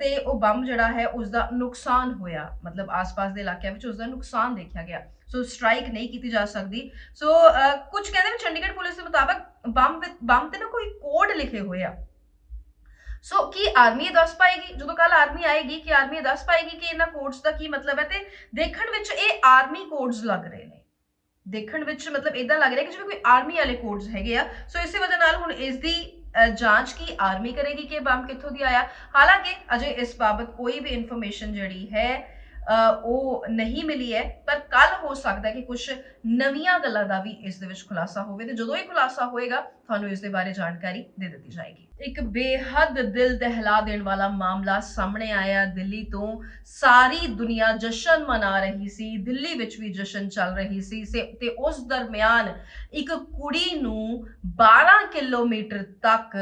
ਤੇ ਉਹ ਬੰਬ ਜਿਹੜਾ ਹੈ ਉਸਦਾ ਨੁਕਸਾਨ ਹੋਇਆ, ਮਤਲਬ ਆਸ-ਪਾਸ ਦੇ ਇਲਾਕਿਆਂ ਵਿੱਚ ਉਸਦਾ ਨੁਕਸਾਨ ਦੇਖਿਆ ਗਿਆ। ਸੋ ਸਟ੍ਰਾਈਕ ਨਹੀਂ ਕੀਤੀ ਜਾ ਸਕਦੀ। ਸੋ ਕੁਝ ਕਹਿੰਦੇ ਵੀ ਚੰਡੀਗੜ੍ਹ ਪੁਲਿਸ ਦੇ ਮੁਤਾਬਕ ਬੰਬ ਤੇ ਨਾ ਕੋਈ ਕੋਡ ਲਿਖੇ ਹੋਏ ਆ। ਸੋ ਕੀ ਆਰਮੀ ਦੱਸ ਪਾਏਗੀ ਜਦੋਂ ਕੱਲ ਆਰਮੀ ਆਏਗੀ, ਕਿ ਆਰਮੀ ਦੱਸ ਪਾਏਗੀ ਕਿ ਇਹਨਾਂ ਕੋਡਸ ਦਾ ਕੀ ਮਤਲਬ ਹੈ? ਤੇ ਦੇਖਣ ਵਿੱਚ ਇਹ ਆਰਮੀ ਕੋਡਸ ਲੱਗ ਰਹੇ ਨੇ, ਦੇਖਣ ਵਿੱਚ ਮਤਲਬ ਇਦਾਂ ਲੱਗ ਰਿਹਾ ਕਿ ਜਿਵੇਂ ਕੋਈ ਆਰਮੀ ਵਾਲੇ ਕੋਡਸ ਹੈਗੇ ਆ। ਸੋ ਇਸੇ ਵਜ੍ਹਾ ਨਾਲ ਹੁਣ ਇਸ ਦੀ ਜਾਂਚ ਕੀ ਆਰਮੀ ਕਰੇਗੀ ਕਿ ਬੰਬ ਕਿੱਥੋਂ ਦੀ ਆਇਆ। ਹਾਲਾਂਕਿ ਅਜੇ ਇਸ ਬਾਬਤ ਕੋਈ ਵੀ ਇਨਫੋਰਮੇਸ਼ਨ ਜਿਹੜੀ ਹੈ ਉਹ ਨਹੀਂ ਮਿਲੀ ਹੈ, ਪਰ ਕੱਲ ਹੋ ਸਕਦਾ ਕਿ ਕੁਝ ਨਵੀਆਂ ਗੱਲਾਂ ਦਾ ਵੀ ਇਸ ਦੇ ਵਿੱਚ ਖੁਲਾਸਾ ਹੋਵੇ, ਤੇ ਜਦੋਂ ਇਹ ਖੁਲਾਸਾ ਹੋਏਗਾ ਤੁਹਾਨੂੰ ਇਸ ਦੇ ਬਾਰੇ ਜਾਣਕਾਰੀ ਦੇ ਦਿੱਤੀ ਜਾਏਗੀ। ਇੱਕ ਬੇਹੱਦ ਦਿਲ ਦਹਿਲਾ ਦੇਣ ਵਾਲਾ ਮਾਮਲਾ ਸਾਹਮਣੇ ਆਇਆ ਦਿੱਲੀ ਤੋਂ। ਸਾਰੀ ਦੁਨੀਆ ਜਸ਼ਨ ਮਨਾ ਰਹੀ ਸੀ, ਦਿੱਲੀ ਵਿੱਚ ਵੀ ਜਸ਼ਨ ਚੱਲ ਰਹੀ ਸੀ ਤੇ ਉਸ ਦਰਮਿਆਨ ਇੱਕ ਕੁੜੀ ਨੂੰ 12 ਕਿਲੋਮੀਟਰ ਤੱਕ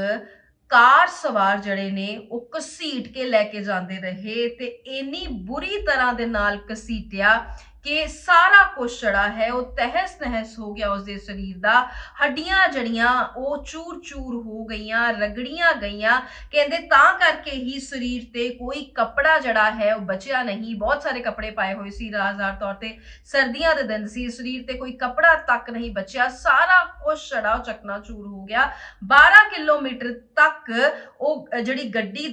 ਕਾਰ ਸਵਾਰ ਜਿਹੜੇ ਨੇ ਉਹ ਘਸੀਟ ਕੇ ਲੈ ਕੇ ਜਾਂਦੇ ਰਹੇ ਤੇ ਇੰਨੀ ਬੁਰੀ ਤਰ੍ਹਾਂ ਦੇ ਨਾਲ ਘਸੀਟਿਆ ਕਿ ਸਾਰਾ ਕੁਝ ਜਿਹੜਾ ਹੈ ਉਹ ਤਹਿਸ ਨਹਿਸ ਹੋ ਗਿਆ ਉਸਦੇ ਸਰੀਰ ਦਾ। ਹੱਡੀਆਂ ਜੜੀਆਂ ਉਹ ਚੂਰ ਚੂਰ ਹੋ ਗਈਆਂ, ਰਗੜੀਆਂ ਗਈਆਂ। ਕਹਿੰਦੇ ਤਾਂ ਕਰਕੇ ਹੀ ਸਰੀਰ ਤੇ ਕੋਈ ਕੱਪੜਾ ਜਿਹੜਾ ਹੈ ਉਹ ਬਚਿਆ ਨਹੀਂ। ਬਹੁਤ ਸਾਰੇ ਕੱਪੜੇ ਪਾਏ ਹੋਏ ਸੀ, ਰਾਜ਼ਦਾਰ ਤੌਰ ਤੇ ਸਰਦੀਆਂ ਦੇ ਦਿਨ ਸੀ, ਸਰੀਰ ਤੇ ਕੋਈ ਕੱਪੜਾ ਤੱਕ ਨਹੀਂ ਬਚਿਆ। ਸਾਰਾ ਕੁਝ ਜਿਹੜਾ ਚਕਨਾ ਚੂਰ ਹੋ ਗਿਆ। 12 ਕਿਲੋਮੀਟਰ ਤੱਕ ਉਹ ਜਿਹੜੀ ਗੱਡੀ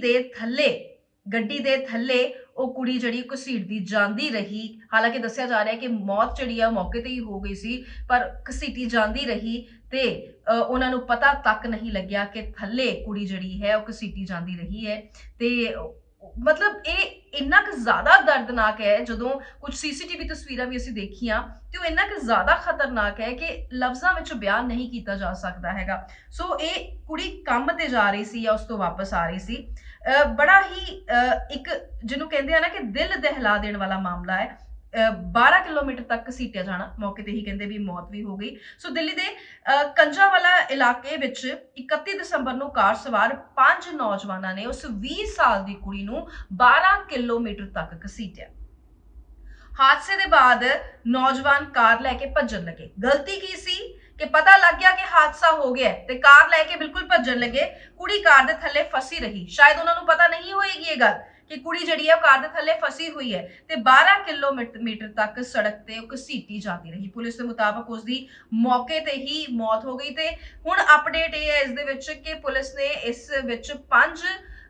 ਦੇ ਥੱਲੇ ਉਹ ਕੁੜੀ ਜਿਹੜੀ ਘਸੀਟਦੀ ਜਾਂਦੀ ਰਹੀ। ਹਾਲਾਂਕਿ ਦੱਸਿਆ ਜਾ ਰਿਹਾ ਹੈ ਕਿ ਮੌਤ ਜਿਹੜੀ ਆ ਮੌਕੇ ਤੇ ਹੀ ਹੋ ਗਈ ਸੀ, ਪਰ ਘਸੀਟੀ ਜਾਂਦੀ ਰਹੀ ਤੇ ਉਹਨਾਂ ਨੂੰ ਪਤਾ ਤੱਕ ਨਹੀਂ ਲੱਗਿਆ ਕਿ ਥੱਲੇ ਕੁੜੀ ਜਿਹੜੀ ਹੈ ਉਹ ਘਸੀਟੀ ਜਾਂਦੀ ਰਹੀ ਹੈ। ਤੇ ਮਤਲਬ ਇਹ ਇੰਨਾ ਕੁ ਜ਼ਿਆਦਾ ਦਰਦਨਾਕ ਹੈ, ਜਦੋਂ ਕੁਝ ਸੀਸੀਟੀਵੀ ਤਸਵੀਰਾਂ ਵੀ ਅਸੀਂ ਦੇਖੀਆਂ ਤੇ ਉਹ ਇੰਨਾ ਕੁ ਜ਼ਿਆਦਾ ਖਤਰਨਾਕ ਹੈ ਕਿ ਲਫ਼ਜ਼ਾਂ ਵਿੱਚ ਬਿਆਨ ਨਹੀਂ ਕੀਤਾ ਜਾ ਸਕਦਾ ਹੈਗਾ। ਸੋ ਇਹ ਕੁੜੀ ਕੰਮ ਤੇ ਜਾ ਰਹੀ ਸੀ ਜਾਂ ਉਸ ਤੋਂ ਵਾਪਸ ਆ ਰਹੀ ਸੀ। ਬੜਾ ਹੀ ਇੱਕ ਜਿਹਨੂੰ ਕਹਿੰਦੇ ਆ ਨਾ ਕਿ ਦਿਲ ਦਹਿਲਾ ਦੇਣ ਵਾਲਾ ਮਾਮਲਾ ਹੈ। 12 ਕਿਲੋਮੀਟਰ ਤੱਕ ਘਸੀਟਿਆ ਜਾਣਾ, ਮੌਕੇ ਤੇ ਹੀ ਕਹਿੰਦੇ ਵੀ ਮੌਤ ਵੀ ਹੋ ਗਈ। ਸੋ ਦਿੱਲੀ ਦੇ ਕੰਜਾਵਾਲਾ ਇਲਾਕੇ ਵਿੱਚ 31 ਦਸੰਬਰ ਨੂੰ ਕਾਰ ਸਵਾਰ 5 ਨੌਜਵਾਨਾਂ ਨੇ ਉਸ 20 ਸਾਲ ਦੀ ਕੁੜੀ ਨੂੰ 12 ਕਿਲੋਮੀਟਰ ਤੱਕ ਘਸੀਟਿਆ। ਹਾਦਸੇ ਦੇ ਬਾਅਦ ਨੌਜਵਾਨ ਕਾਰ ਲੈ ਕੇ ਭੱਜਣ ਲੱਗੇ। ਗਲਤੀ ਕੀ ਸੀ ਕਿ ਪਤਾ ਲੱਗ ਗਿਆ ਕਿ ਹਾਦਸਾ ਹੋ ਗਿਆ ਤੇ ਕਾਰ ਲੈ ਕੇ ਬਿਲਕੁਲ ਭੱਜਣ ਲੱਗੇ। ਕੁੜੀ ਕਾਰ ਦੇ ਥੱਲੇ ਫਸੀ ਰਹੀ। ਸ਼ਾਇਦ ਉਹਨਾਂ ਨੂੰ ਪਤਾ ਨਹੀਂ ਹੋਏਗੀ ਇਹ ਗੱਲ ਕਿ ਕੁੜੀ ਜਿਹੜੀ ਹੈ ਕਾਰ ਦੇ ਥੱਲੇ ਫਸੀ ਹੋਈ ਹੈ ਤੇ 12 ਕਿਲੋਮੀਟਰ ਤੱਕ ਸੜਕ ਤੇ ਉਹ ਘਸੀਟੀ ਜਾਂਦੀ ਰਹੀ। ਪੁਲਿਸ ਦੇ ਮੁਤਾਬਕ ਉਸ ਦੀ ਮੌਕੇ ਤੇ ਹੀ ਮੌਤ ਹੋ ਗਈ। ਤੇ ਹੁਣ ਅਪਡੇਟ ਇਹ ਹੈ ਇਸ ਦੇ ਵਿੱਚ ਕਿ ਪੁਲਿਸ ਨੇ ਇਸ ਵਿੱਚ 5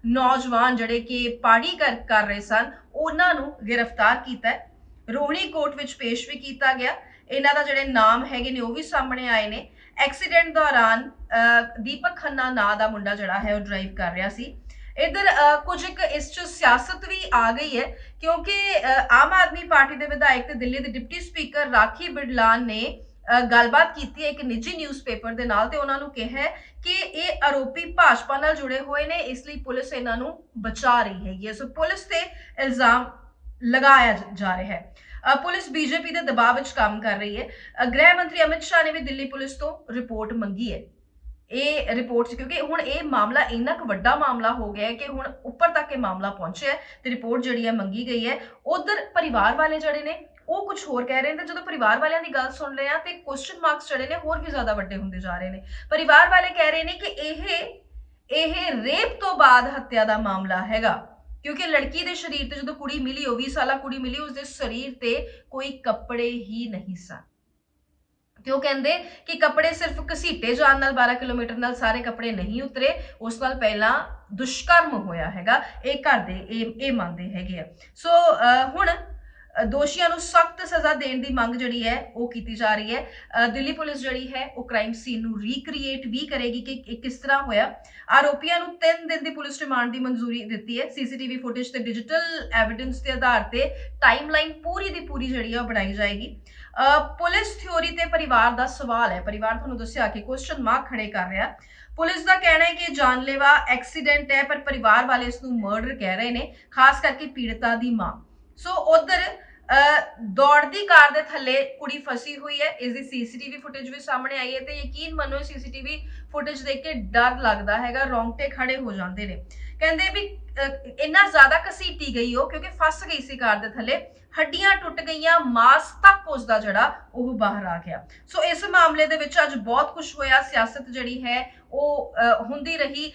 ਨੌਜਵਾਨ ਜਿਹੜੇ ਕਿ ਪਾਰਟੀ ਕਰ ਰਹੇ ਸਨ ਉਹਨਾਂ ਨੂੰ ਗ੍ਰਿਫਤਾਰ ਕੀਤਾ। ਰੋਹਿਣੀ ਕੋਰਟ ਵਿੱਚ ਪੇਸ਼ ਵੀ ਕੀਤਾ ਗਿਆ। ਇਹਨਾਂ ਦਾ ਜਿਹੜੇ ਨਾਮ ਹੈਗੇ ਨੇ ਉਹ ਵੀ ਸਾਹਮਣੇ ਆਏ ਨੇ। ਐਕਸੀਡੈਂਟ ਦੌਰਾਨ ਦੀਪਕ ਖੰਨਾ ਨਾਂ ਦਾ ਮੁੰਡਾ ਜਿਹੜਾ ਹੈ ਉਹ ਡਰਾਈਵ ਕਰ ਰਿਹਾ ਸੀ। इधर कुछ एक इस सियासत भी आ गई है, क्योंकि आम आदमी पार्टी के विधायक ते दिल्ली के डिप्टी स्पीकर राखी बिडलान ने गलबात की एक निजी न्यूज़पेपर के नाल ते उन्हां नूं कहा कि ये आरोपी भाजपा नाल जुड़े हुए ने, इसलिए पुलिस इन्हां नूं बचा रही है। सो पुलिस ते इल्जाम लगाया जा रहा है। पुलिस बीजेपी के दबाव विच काम कर रही है। गृह मंत्री अमित शाह ने भी दिल्ली पुलिस तो रिपोर्ट मंगी है। ये रिपोर्ट क्योंकि हुण ये मामला इन्ना क वड्डा मामला हो गया है कि हुण उपर तक ये मामला पहुंचा है ते रिपोर्ट जिहड़ी है मंगी गई है। उधर परिवार वाले जिहड़े ने वो कुछ होर कह रहे हैं। जो परिवार वालियां दी गल सुन रहे हैं तो क्वेश्चन मार्क्स जिहड़े ने होर भी ज्यादा वड्डे हुंदे जा रहे हैं। परिवार वाले कह रहे हैं कि यह रेप तो बाद हत्या का मामला हैगा, क्योंकि लड़की के शरीर ते जो कुड़ी मिली 20 साला कुड़ी मिली उसके शरीर ते कोई कपड़े ही नहीं सन। तो कहते कि कपड़े सिर्फ घसीटे जान नाल 12 किलोमीटर नाल सारे कपड़े नहीं उतरे, उस नाल पहला दुष्कर्म होया हैगा। ये घर दे ए मानते हैगे। सो हुण ਦੋਸ਼ੀਆਂ ਨੂੰ ਸਖਤ ਸਜ਼ਾ ਦੇਣ ਦੀ ਮੰਗ ਜਿਹੜੀ ਹੈ ਉਹ ਕੀਤੀ ਜਾ ਰਹੀ ਹੈ। ਦਿੱਲੀ ਪੁਲਿਸ ਜਿਹੜੀ ਹੈ ਉਹ ਕ੍ਰਾਈਮ ਸੀਨ ਨੂੰ ਰੀਕ੍ਰੀਏਟ ਵੀ ਕਰੇਗੀ ਕਿ ਇਹ ਕਿਸ ਤਰ੍ਹਾਂ ਹੋਇਆ। ਆਰੋਪੀਆਂ ਨੂੰ 3 ਦਿਨ ਦੀ ਪੁਲਿਸ ਰਿਮਾਂਡ ਦੀ ਮਨਜ਼ੂਰੀ ਦਿੱਤੀ ਹੈ। ਸੀਸੀਟੀਵੀ ਫੁਟੇਜ ਤੇ ਡਿਜੀਟਲ ਐਵੀਡੈਂਸ ਦੇ ਆਧਾਰ ਤੇ ਟਾਈਮਲਾਈਨ ਪੂਰੀ ਦੀ ਪੂਰੀ ਜਿਹੜੀ ਹੈ ਬਣਾਈ ਜਾਏਗੀ। ਪੁਲਿਸ ਥਿਉਰੀ ਤੇ ਪਰਿਵਾਰ ਦਾ ਸਵਾਲ ਹੈ। ਪਰਿਵਾਰ ਤੁਹਾਨੂੰ ਦੱਸਿਆ ਕਿ ਕੁਐਸਚਨ ਮਾਰਕ ਖੜੇ ਕਰ ਰਿਹਾ। ਪੁਲਿਸ ਦਾ ਕਹਿਣਾ ਹੈ ਕਿ ਜਾਨਲੇਵਾ ਐਕਸੀਡੈਂਟ ਹੈ, ਪਰ ਪਰਿਵਾਰ ਵਾਲੇ ਇਸ ਨੂੰ ਮਰਡਰ ਕਹਿ ਰਹੇ ਨੇ, ਖਾਸ ਕਰਕੇ ਪੀੜਤਾ ਦੀ ਮਾਂ। ਸੋ ਉਧਰ ਦੌੜਦੀ ਕਾਰ ਦੇ ਥੱਲੇ ਕੁੜੀ ਫਸੀ ਹੋਈ ਹੈ। ਇਸ ਦੀ ਸੀਸੀਟੀਵੀ ਫੁਟੇਜ ਵੀ ਸਾਹਮਣੇ ਆਈ ਹੈ ਤੇ ਯਕੀਨ ਮੰਨੋ ਸੀਸੀਟੀਵੀ ਫੁਟੇਜ ਦੇਖ ਕੇ ਡਰ ਲੱਗਦਾ ਹੈਗਾ, ਰੌਂਗਟੇ ਖੜੇ ਹੋ ਜਾਂਦੇ ਨੇ। ਕਹਿੰਦੇ ਵੀ ਇੰਨਾ ਜ਼ਿਆਦਾ ਘਸੀਟੀ ਗਈ ਉਹ ਕਿਉਂਕਿ ਫਸ ਗਈ ਸੀ ਕਾਰ ਦੇ ਥੱਲੇ, ਹੱਡੀਆਂ ਟੁੱਟ ਗਈਆਂ, ਮਾਸ ਤੱਕ ਉਸਦਾ ਜਿਹੜਾ ਉਹ ਬਾਹਰ ਆ ਗਿਆ। ਸੋ ਇਸ ਮਾਮਲੇ ਦੇ ਵਿੱਚ ਅੱਜ ਬਹੁਤ ਕੁਝ ਹੋਇਆ। ਸਿਆਸਤ ਜਿਹੜੀ ਹੈ ਉਹ ਹੁੰਦੀ ਰਹੀ।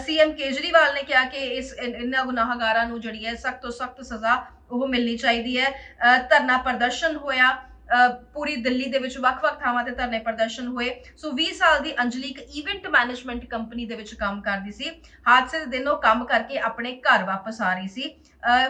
ਸੀਐਮ ਕੇਜਰੀਵਾਲ ਨੇ ਕਿਹਾ ਕਿ ਇਹਨਾਂ ਗੁਨਾਹਗਾਰਾਂ ਨੂੰ ਜਿਹੜੀ ਹੈ ਸਖਤ ਤੋਂ ਸਖਤ ਸਜ਼ਾ ਉਹ ਮਿਲਣੀ ਚਾਹੀਦੀ ਹੈ। ਧਰਨਾ ਪ੍ਰਦਰਸ਼ਨ ਹੋਇਆ, ਪੂਰੀ ਦਿੱਲੀ ਦੇ ਵਿੱਚ ਵੱਖ-ਵੱਖ ਥਾਵਾਂ ਤੇ ਧਰਨੇ ਪ੍ਰਦਰਸ਼ਨ ਹੋਏ। ਸੋ 20 ਸਾਲ ਦੀ ਅੰਜਲੀ ਇੱਕ ਇਵੈਂਟ ਮੈਨੇਜਮੈਂਟ ਕੰਪਨੀ ਦੇ ਵਿੱਚ ਕੰਮ ਕਰਦੀ ਸੀ। ਹਾਦਸੇ ਦੇ ਦਿਨ ਉਹ ਕੰਮ ਕਰਕੇ ਆਪਣੇ ਘਰ ਵਾਪਸ ਆ ਰਹੀ ਸੀ।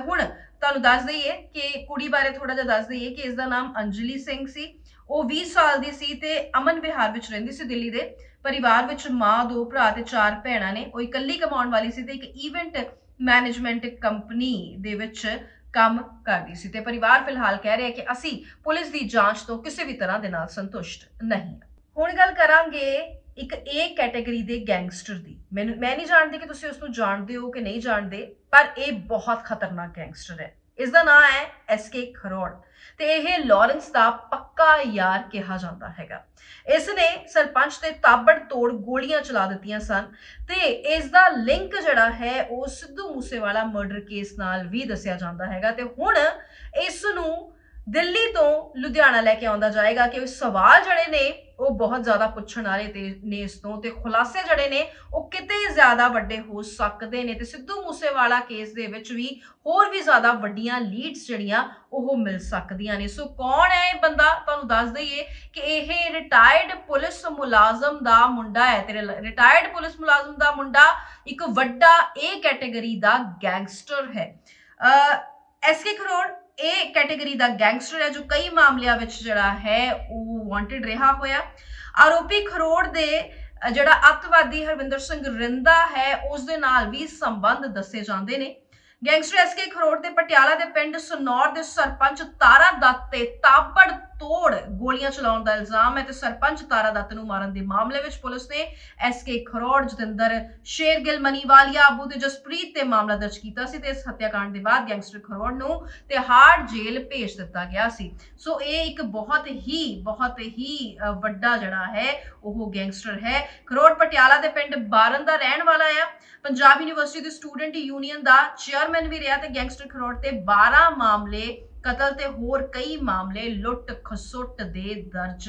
ਹੁਣ ਤੁਹਾਨੂੰ ਦੱਸ ਦਈਏ ਕਿ ਕੁੜੀ ਬਾਰੇ ਥੋੜਾ ਜਿਹਾ ਦੱਸ ਦਈਏ ਕਿ ਇਸ ਦਾ ਨਾਮ ਅੰਜਲੀ ਸਿੰਘ ਸੀ। ਉਹ 20 ਸਾਲ ਦੀ ਸੀ ਤੇ ਅਮਨ ਵਿਹਾਰ ਵਿੱਚ ਰਹਿੰਦੀ ਸੀ ਦਿੱਲੀ ਦੇ। ਪਰਿਵਾਰ ਵਿੱਚ ਮਾਂ, 2 ਭਰਾ ਤੇ 4 ਭੈਣਾਂ ਨੇ। ਉਹ ਇਕੱਲੀ ਕਮਾਉਣ ਵਾਲੀ ਸੀ ਤੇ ਇੱਕ ਇਵੈਂਟ ਮੈਨੇਜਮੈਂਟ ਕੰਪਨੀ ਦੇ ਵਿੱਚ ਕੰਮ ਕਰਦੀ ਸੀ ਤੇ ਪਰਿਵਾਰ ਫਿਲਹਾਲ ਕਹਿ ਰਿਹਾ ਕਿ ਅਸੀਂ ਪੁਲਿਸ ਦੀ ਜਾਂਚ ਤੋਂ ਕਿਸੇ ਵੀ ਤਰ੍ਹਾਂ ਦੇ ਨਾਲ ਸੰਤੁਸ਼ਟ ਨਹੀਂ। ਹੁਣ ਗੱਲ ਕਰਾਂਗੇ ਇੱਕ A ਕੈਟਾਗਰੀ ਦੇ ਗੈਂਗਸਟਰ ਦੀ। ਮੈਂ ਨਹੀਂ ਜਾਣਦੀ ਕਿ ਤੁਸੀਂ ਉਸ ਨੂੰ ਜਾਣਦੇ ਹੋ ਕਿ ਨਹੀਂ ਜਾਣਦੇ, ਪਰ ਇਹ ਬਹੁਤ ਖਤਰਨਾਕ ਗੈਂਗਸਟਰ ਹੈ। ਇਸ ਦਾ ਨਾਮ ਹੈ SK ਖਰੋੜ ਤੇ ਇਹ ਲਾਰੈਂਸ ਦਾ ਪੱਕਾ ਯਾਰ ਕਿਹਾ ਜਾਂਦਾ ਹੈਗਾ। ਇਸ ਨੇ ਸਰਪੰਚ ਤੇ ਤਾਬੜਤੋੜ ਗੋਲੀਆਂ ਚਲਾ ਦਿੱਤੀਆਂ ਸਨ ਤੇ ਇਸ ਦਾ ਲਿੰਕ ਜਿਹੜਾ ਹੈ ਉਹ ਸਿੱਧੂ ਮੂਸੇਵਾਲਾ ਮਰਡਰ ਕੇਸ ਨਾਲ ਵੀ ਦੱਸਿਆ ਜਾਂਦਾ ਹੈਗਾ। ਤੇ ਹੁਣ ਇਸ ਨੂੰ ਦਿੱਲੀ ਤੋਂ ਲੁਧਿਆਣਾ ਲੈ ਕੇ ਆਉਂਦਾ ਜਾਏਗਾ ਕਿ ਸਵਾਲ ਜਿਹੜੇ ਨੇ ਉਹ ਬਹੁਤ ਜ਼ਿਆਦਾ ਪੁੱਛਣ ਵਾਲੇ ਤੇ ਨੇ ਇਸ ਤੋਂ, ਤੇ ਖੁਲਾਸੇ ਜਿਹੜੇ ਨੇ ਉਹ ਕਿਤੇ ਜ਼ਿਆਦਾ ਵੱਡੇ ਹੋ ਸਕਦੇ ਨੇ ਤੇ ਸਿੱਧੂ ਮੂਸੇਵਾਲਾ ਕੇਸ ਦੇ ਵਿੱਚ ਵੀ ਹੋਰ ਵੀ ਜ਼ਿਆਦਾ ਵੱਡੀਆਂ ਲੀਡਸ ਜਿਹੜੀਆਂ ਉਹ ਮਿਲ ਸਕਦੀਆਂ ਨੇ। ਸੋ ਕੌਣ ਹੈ ਇਹ ਬੰਦਾ? ਤੁਹਾਨੂੰ ਦੱਸ ਦਈਏ ਕਿ ਇਹ ਰਿਟਾਇਰਡ ਪੁਲਿਸ ਮੁਲਾਜ਼ਮ ਦਾ ਮੁੰਡਾ ਹੈ ਤੇ ਰਿਟਾਇਰਡ ਪੁਲਿਸ ਮੁਲਾਜ਼ਮ ਦਾ ਮੁੰਡਾ ਇੱਕ ਵੱਡਾ A ਕੈਟਾਗਰੀ ਦਾ ਗੈਂਗਸਟਰ ਹੈ। SK Kharor A category the gangster ਹੈ ਜੋ ਕਈ ਮਾਮਲਿਆਂ ਵਿੱਚ ਜਿਹੜਾ ਹੈ ਉਹ ਵਾਂਟਡ ਰਿਹਾ ਹੋਇਆ। ਆਰੋਪੀ ਖਰੋੜ ਦੇ ਜਿਹੜਾ ਅੱਤਵਾਦੀ ਹਰਵਿੰਦਰ ਸਿੰਘ ਰਿੰਦਾ ਹੈ ਉਸ ਦੇ ਨਾਲ ਵੀ ਸੰਬੰਧ ਦੱਸੇ ਜਾਂਦੇ ਨੇ। ਗੈਂਗਸਟਰ SK ਖਰੋੜ ਦੇ ਪਟਿਆਲਾ ਦੇ ਪਿੰਡ ਸਨੌਰ ਦੇ ਸਰਪੰਚ ਤਾਰਾ ਦੱਤ ਤੇ ਤਾਬੜਤੋੜ ਗੋਲੀਆਂ ਚਲਾਉਣ ਦਾ ਇਲਜ਼ਾਮ ਹੈ ਤੇ ਸਰਪੰਚ ਤਾਰਾ ਦੱਤ ਨੂੰ ਮਾਰਨ ਦੇ ਮਾਮਲੇ ਵਿੱਚ ਪੁਲਿਸ ਨੇ SK ਖਰੋੜ, ਜਤਿੰਦਰ ਸ਼ੇਰਗਿੱਲ, ਮਨੀਵਾਲੀਆ, ਆਬੂ ਤੇ ਜਸਪ੍ਰੀਤ ਤੇ ਮਾਮਲਾ ਦਰਜ ਕੀਤਾ ਸੀ ਤੇ ਇਸ ਹੱਤਿਆਕਾਂਡ ਦੇ ਬਾਅਦ ਗੈਂਗਸਟਰ ਖਰੋੜ ਨੂੰ ਤਿਹਾੜ ਜੇਲ੍ਹ ਭੇਜ ਦਿੱਤਾ ਗਿਆ ਸੀ। ਸੋ ਇਹ ਇੱਕ ਬਹੁਤ ਹੀ ਵੱਡਾ ਜਿਹੜਾ ਹੈ ਉਹ ਗੈਂਗਸਟਰ ਹੈ। ਖਰੋੜ ਪਟਿਆਲਾ ਦੇ ਪਿੰਡ ਬਾਰਨ ਦਾ ਰਹਿਣ ਵਾਲਾ ਆ। ਪੰਜਾਬ ਯੂਨੀਵਰਸਿਟੀ ਦੇ ਸਟੂਡੈਂਟ ਯੂਨੀਅਨ ਦਾ ਚੇਅਰਮੈਨ ਵੀ ਰਿਹਾ ਤੇ ਗੈਂਗਸਟਰ ਖਰੋੜ ਤੇ 12 ਮਾਮਲੇ ਕਤਲ ਤੇ ਹੋਰ ਕਈ ਮਾਮਲੇ ਲੁੱਟ ਖਸੁੱਟ ਦੇ ਦਰਜ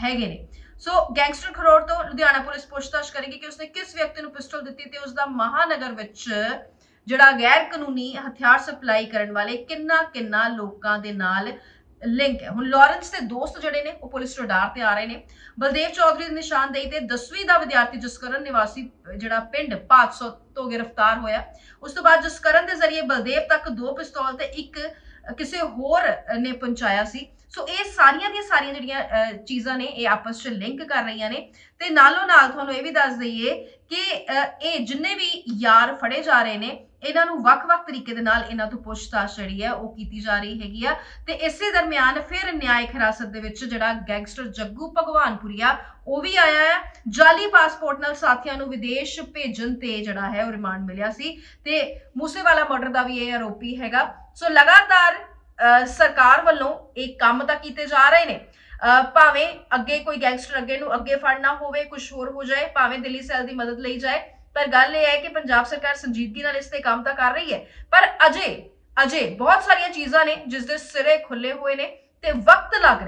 ਹੈਗੇ ਨੇ। ਸੋ ਗੈਂਗਸਟਰ ਖਰੋੜ ਤੋਂ ਲੁਧਿਆਣਾ ਪੁਲਿਸ ਪੁੱਛਤਾਛ ਕਰੇਗੀ ਕਿ ਉਸਨੇ ਕਿਸ ਵਿਅਕਤੀ ਨੂੰ ਪਿਸਟਲ ਦਿੱਤੀ ਤੇ ਉਸਦਾ ਮਹਾਨਗਰ ਵਿੱਚ ਜਿਹੜਾ ਗੈਰ ਕਾਨੂੰਨੀ ਹਥਿਆਰ ਸਪਲਾਈ ਕਰਨ ਵਾਲੇ ਕਿੰਨਾ ਲੋਕਾਂ ਦੇ ਨਾਲ ਲਿੰਕ ਹੈ। ਹੁਣ ਲਾਰੈਂਸ ਦੇ ਦੋਸਤ ਜਿਹੜੇ ਨੇ ਉਹ ਪੁਲਿਸ ਰਡਾਰ ਤੇ ਆ ਰਹੇ ਨੇ। ਬਲਦੇਵ ਚੌਧਰੀ ਦੀ ਨਿਸ਼ਾਨਦੇਹੀ ਤੇ 10ਵੀਂ ਦਾ ਵਿਦਿਆਰਥੀ ਜਸਕਰਨ ਨਿਵਾਸੀ ਜਿਹੜਾ ਪਿੰਡ 500 ਤੋਂ ਗ੍ਰਿਫਤਾਰ ਹੋਇਆ। ਉਸ ਤੋਂ ਬਾਅਦ ਜਸਕਰਨ ਦੇ ਜ਼ਰੀਏ ਬਲਦੇਵ ਤੱਕ 2 ਪਿਸਤੌਲ ਤੇ ਇੱਕ ਕਿਸੇ ਹੋਰ ਨੇ ਪਹੁੰਚਾਇਆ ਸੀ। ਸੋ ਇਹ ਸਾਰੀਆਂ ਦੀਆਂ ਸਾਰੀਆਂ ਜਿਹੜੀਆਂ ਚੀਜ਼ਾਂ ਨੇ ਇਹ ਆਪਸ ਵਿੱਚ ਲਿੰਕ ਕਰ ਰਹੀਆਂ ਨੇ ਤੇ ਨਾਲੋਂ ਨਾਲ ਤੁਹਾਨੂੰ ਇਹ ਵੀ ਦੱਸ ਦਈਏ ਕਿ ਇਹ ਜਿੰਨੇ ਵੀ ਯਾਰ ਫੜੇ ਜਾ ਰਹੇ ਨੇ ਇਹਨਾਂ ਨੂੰ ਵੱਖ-ਵੱਖ ਤਰੀਕੇ ਦੇ ਨਾਲ ਇਹਨਾਂ ਤੋਂ ਪੁੱਛਤਾਛ ਜਿਹੜੀ ਹੈ ਉਹ ਕੀਤੀ ਜਾ ਰਹੀ ਹੈਗੀ ਆ। ਤੇ ਇਸੇ ਦਰਮਿਆਨ ਫਿਰ ਨਿਆਇਕ ਹਿਰਾਸਤ ਦੇ ਵਿੱਚ ਜਿਹੜਾ ਗੈਂਗਸਟਰ ਜੱਗੂ ਭਗਵਾਨਪੁਰੀਆ ਉਹ ਵੀ ਆਇਆ ਹੈ। ਜਾਲੀ ਪਾਸਪੋਰਟ ਨਾਲ ਸਾਥੀਆਂ ਨੂੰ ਵਿਦੇਸ਼ ਭੇਜਣ ਤੇ ਜਿਹੜਾ ਹੈ ਉਹ ਰਿਮਾਂਡ ਮਿਲਿਆ ਸੀ ਤੇ ਮੂਸੇਵਾਲਾ ਮਰਡਰ ਦਾ ਵੀ ਇਹ ਆਰੋਪੀ ਹੈਗਾ। ਸੋ ਲਗਾਤਾਰ ਸਰਕਾਰ ਵੱਲੋਂ ਇਹ ਕੰਮ ਤਾਂ ਕੀਤੇ ਜਾ ਰਹੇ ਨੇ। ਭਾਵੇਂ ਅੱਗੇ ਕੋਈ ਗੈਂਗਸਟਰ ਅੱਗੇ ਫੜਨਾ ਹੋਵੇ, ਕੁਝ ਹੋਰ ਹੋ ਜਾਏ, ਭਾਵੇਂ ਦਿੱਲੀ ਸੈੱਲ ਦੀ ਮਦਦ ਲਈ ਜਾਏ, ਪਰ ਗੱਲ ਇਹ ਹੈ ਕਿ ਪੰਜਾਬ ਸਰਕਾਰ ਸੰਜੀਦਗੀ ਨਾਲ ਇਸ ਤੇ ਕੰਮ ਤਾਂ ਕਰ ਰਹੀ ਹੈ। ਪਰ ਅਜੇ ਬਹੁਤ ਸਾਰੀਆਂ ਚੀਜ਼ਾਂ ਨੇ ਜਿਸ ਦੇ ਸਿਰੇ ਖੁੱਲੇ ਹੋਏ ਨੇ ਤੇ ਵਕਤ ਲੱਗ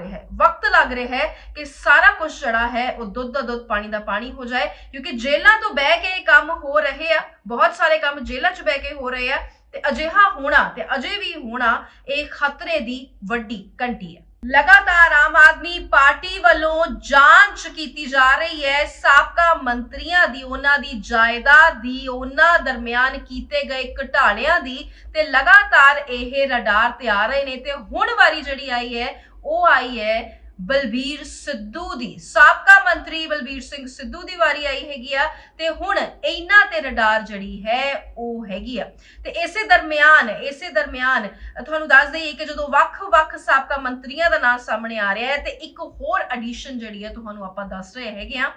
ਰਿਹਾ ਹੈ ਕਿ ਸਾਰਾ ਕੁਝ ਜਿਹੜਾ ਹੈ ਉਹ ਦੁੱਧ ਦਾ ਦੁੱਧ ਪਾਣੀ ਦਾ ਪਾਣੀ ਹੋ ਜਾਏ, ਕਿਉਂਕਿ ਜੇਲ੍ਹਾਂ ਤੋਂ ਬਹਿ ਕੇ ਇਹ ਕੰਮ ਹੋ ਰਹੇ ਆ। ਬਹੁਤ ਸਾਰੇ ਕੰਮ ਜੇਲ੍ਹਾਂ 'ਚ ਬਹਿ ਕੇ ਹੋ ਰਹੇ ਆ ਤੇ ਅਜਿਹਾ ਹੋਣਾ ਤੇ ਅਜੇ ਵੀ ਹੋਣਾ ਇਹ ਖਤਰੇ ਦੀ ਵੱਡੀ ਘੰਟੀ ਹੈ। लगातार आम आदमी पार्टी वालों जांच की जा रही है साबका मंत्रियों की उन्हां दी जायदाद दी उन्हां दरमियान कीते गए घटालियां दी ते लगातार यह रडार ते आ रहे ने ते हुण वारी जिहड़ी आई है वो आई है बलबीर सिद्धू दी। साबका मंत्री बलबीर सिंह सिद्धू दी वारी आई हैगी आ ते हुण इन्हां ते रडार जिहड़ी है ਉਹ ਹੈਗੀ ਆ। ਤੇ ਇਸੇ ਦਰਮਿਆਨ ਤੁਹਾਨੂੰ ਦੱਸ ਦਈਏ ਕਿ ਜਦੋਂ ਵੱਖ-ਵੱਖ ਸਾਬਕਾ ਮੰਤਰੀਆਂ ਦਾ ਨਾਮ ਸਾਹਮਣੇ ਆ ਰਿਹਾ ਹੈ ਤੇ ਇੱਕ ਹੋਰ ਐਡੀਸ਼ਨ ਜਿਹੜੀ ਹੈ ਤੁਹਾਨੂੰ ਆਪਾਂ ਦੱਸ ਰਹੇ ਹੈਗੇ ਆ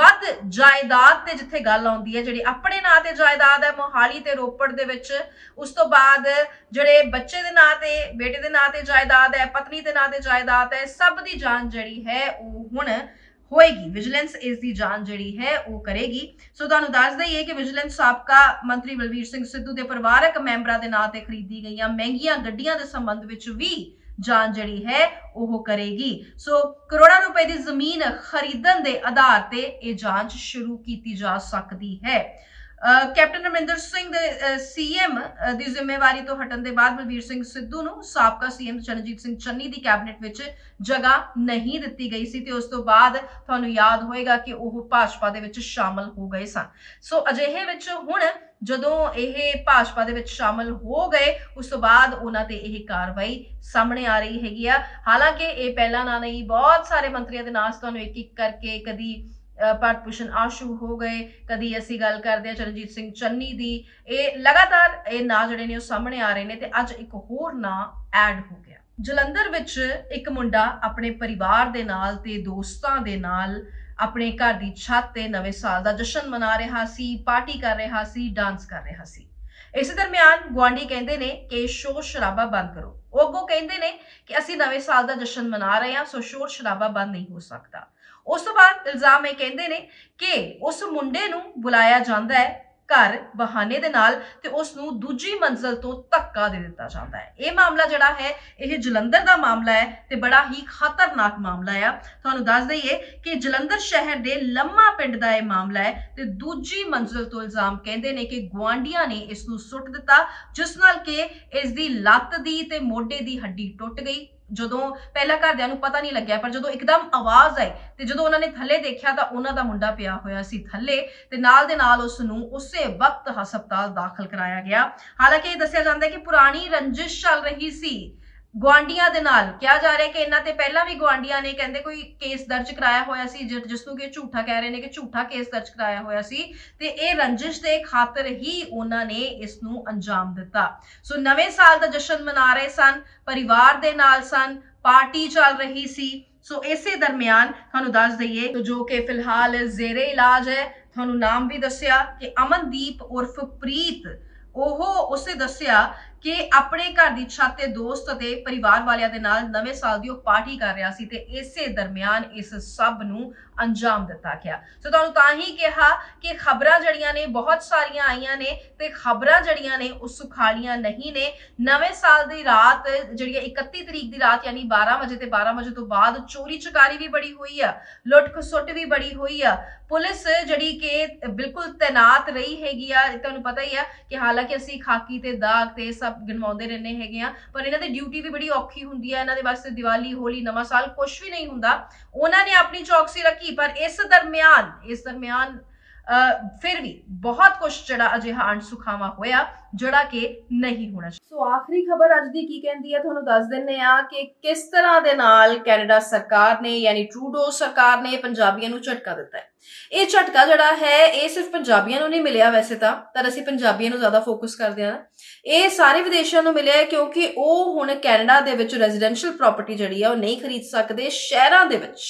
ਵੱਧ ਜਾਇਦਾਦ ਤੇ ਜਿੱਥੇ ਗੱਲ ਆਉਂਦੀ ਹੈ ਜਿਹੜੀ ਆਪਣੇ ਨਾਂ ਤੇ ਜਾਇਦਾਦ ਹੈ ਮੋਹਾਲੀ ਤੇ ਰੋਪੜ ਦੇ ਵਿੱਚ, ਉਸ ਤੋਂ ਬਾਅਦ ਜਿਹੜੇ ਬੱਚੇ ਦੇ ਨਾਂ ਤੇ ਬੇਟੇ ਦੇ ਨਾਂ ਤੇ ਜਾਇਦਾਦ ਹੈ, ਪਤਨੀ ਦੇ ਨਾਂ ਤੇ ਜਾਇਦਾਦ ਹੈ, ਸਭ ਦੀ ਜਾਂਚ ਜਿਹੜੀ ਹੈ ਉਹ ਹੁਣ होएगी। विजिलेंस इस दी जांच जड़ी है वो करेगी। सो तुहानू दस दईए कि विजिलेंस साबका मंत्री बलबीर सिंह सिद्धू के परिवारक मैंबरां दे नां ते खरीदी गई महंगियां गड्डियां के संबंध विच भी जांच जड़ी है वो करेगी। सो करोड़ों रुपए की जमीन खरीदन के आधार ते ये जांच शुरू की जा सकती है। कैप्टन अमरिंदर सिंह दे सीएम दी जिम्मेवारी तो हटन के बाद बलबीर सिंह सिद्धू नूं साबका सीएम चरणजीत सिंह चन्नी दी कैबिनेट विच जगह नहीं दिती गई सी ते उस तो बाद तुहानूं याद होएगा कि वह भाजपा दे विच शामिल हो गए सन। सो अजिहे विच हुण जदों यह भाजपा दे विच शामिल हो गए उस तो बाद उन्हां ते यह कार्रवाई सामने आ रही हैगी आ। हालांकि ये पहला ना नहीं, बहुत सारे मंत्रियों के नाम तुहानूं एक एक करके कदी भारत भूषण आशू हो गए, कदी असी गल करते हैं चरणजीत सिंह चन्नी दी, ये लगातार ये ना जिहड़े ने सामने आ रहे हैं ते अज एक होर ना ऐड हो गया। जलंधर विच एक मुंडा अपने परिवार दे नाल ते दोस्तां दे नाल अपने घर दी छत ते नवे साल दा जश्न मना रहा सी, पार्टी कर रहा सी, डांस कर रहा सी। इस दरमियान गुआंढी कहंदे ने कि शोर शराबा बंद करो। वो अगों कहंदे ने कि असी नवे साल दा जश्न मना रहे हैं, सो शोर शराबा बंद नहीं हो सकता। उस तो बाद इल्जाम यह कहते हैं कि उस मुंडे नूं बुलाया जाता है घर बहाने दे नाल ते उस नूं दूजी मंजिल तो धक्का दे दिता जाता है। यह मामला जिहड़ा है यह जलंधर का मामला है ते बड़ा ही खतरनाक मामला है। तुहानूं दस दईए कि जलंधर शहर दे लम्मा पिंड दा यह मामला है ते दूजी मंजिल तो इल्जाम कहते हैं कि गुआंढियां ने इस नूं सुट दिता जिस नाल कि इस दी लत्त दी ते मोढे दी हड्डी टुट गई। जदों पहला घरदियां नूं पता नहीं लग्या पर जदों एकदम आवाज आई ते जदों उन्होंने थल्ले देखा तो उन्हों दा मुंडा पिया होया सी थल्ले ते नाल दे नाल उस नूं उसे वक्त हस्पताल दाखिल कराया गया। हालांकि ये दस्सिया जांदा है कि पुरानी रंजिश चल रही सी गुआंढियां दे नाल। कहा जा रहा है कि इन्हां ते पहला भी गुआंढियां ने कहंदे कोई केस दर्ज कराया होया सी जिसनूं कि झूठा कह रहे हैं कि झूठा केस दर्ज कराया होया सी ते इह रंजिश दे खातर ही उन्हां ने इस नूं अंजाम दिता। सो नवे साल दा जश्न मना रहे सन, परिवार दे नाल सन, पार्टी चल रही सी। सो इसे दरमियान तुहानूं दस दईए तो जो कि फिलहाल जेरे इलाज है, तुहानूं नाम भी दस्सिया कि अमनदीप उर्फ प्रीत ओहो उसे दस्सिया कि अपने घर की छत ते दोस्त ते परिवार वालियां दे नाल नवे साल दी पार्टी कर रहा सी ते इसे दरमियान इस सब नूं अंजाम दिता गया। सो तुहानूं तां ही कहा कि खबरां जड़ियां ने बहुत सारियां आईयां ने ते खबरां जड़ियां ने उस सुखालियां नहीं ने। नवे साल दी रात जिहड़ी 31 तरीक दी रात यानी 12 बजे ते 12 बजे तो बाद चोरी चकारी भी बड़ी हुई आ, लुट खसुट भी बड़ी हुई आ। पुलिस जिहड़ी कि बिल्कुल तैनात रही हैगी आ। तुहानूं पता ही है कि हालांकि असीं खाकी ते दाग ते सब गिनवाउंदे रहने हैगे आ पर इन्हां दी ड्यूटी भी बड़ी औखी हुंदी है। इन्हां दे वास्ते दिवाली होली नवां साल कुछ भी नहीं हुंदा, उन्हां ने अपनी चौकसी रखी पर इस दरमियान फिर भी बहुत कुछ जड़ा अजिहा अणसुखावा होया जड़ा कि नहीं होना चाहिए। सो आखिरी खबर अज दी की कहंदी है तुहानूं दस दिंदे आ कि किस तरह दे नाल कैनेडा सरकार ने यानी ट्रूडो सरकार ने पंजाबियों नूं झटका दिता है। ये झटका जड़ा है ये सिर्फ पंजाबियों नूं नहीं मिलिया, वैसे तो पर असीं पंजाबियों नूं ज़्यादा फोकस करते हैं। ये सारे विदेशियों नूं मिलिया है क्योंकि वो हुण कैनेडा दे विच रेजिडेंशियल प्रॉपर्टी जिहड़ी है वो नहीं खरीद सकदे शहरां दे विच।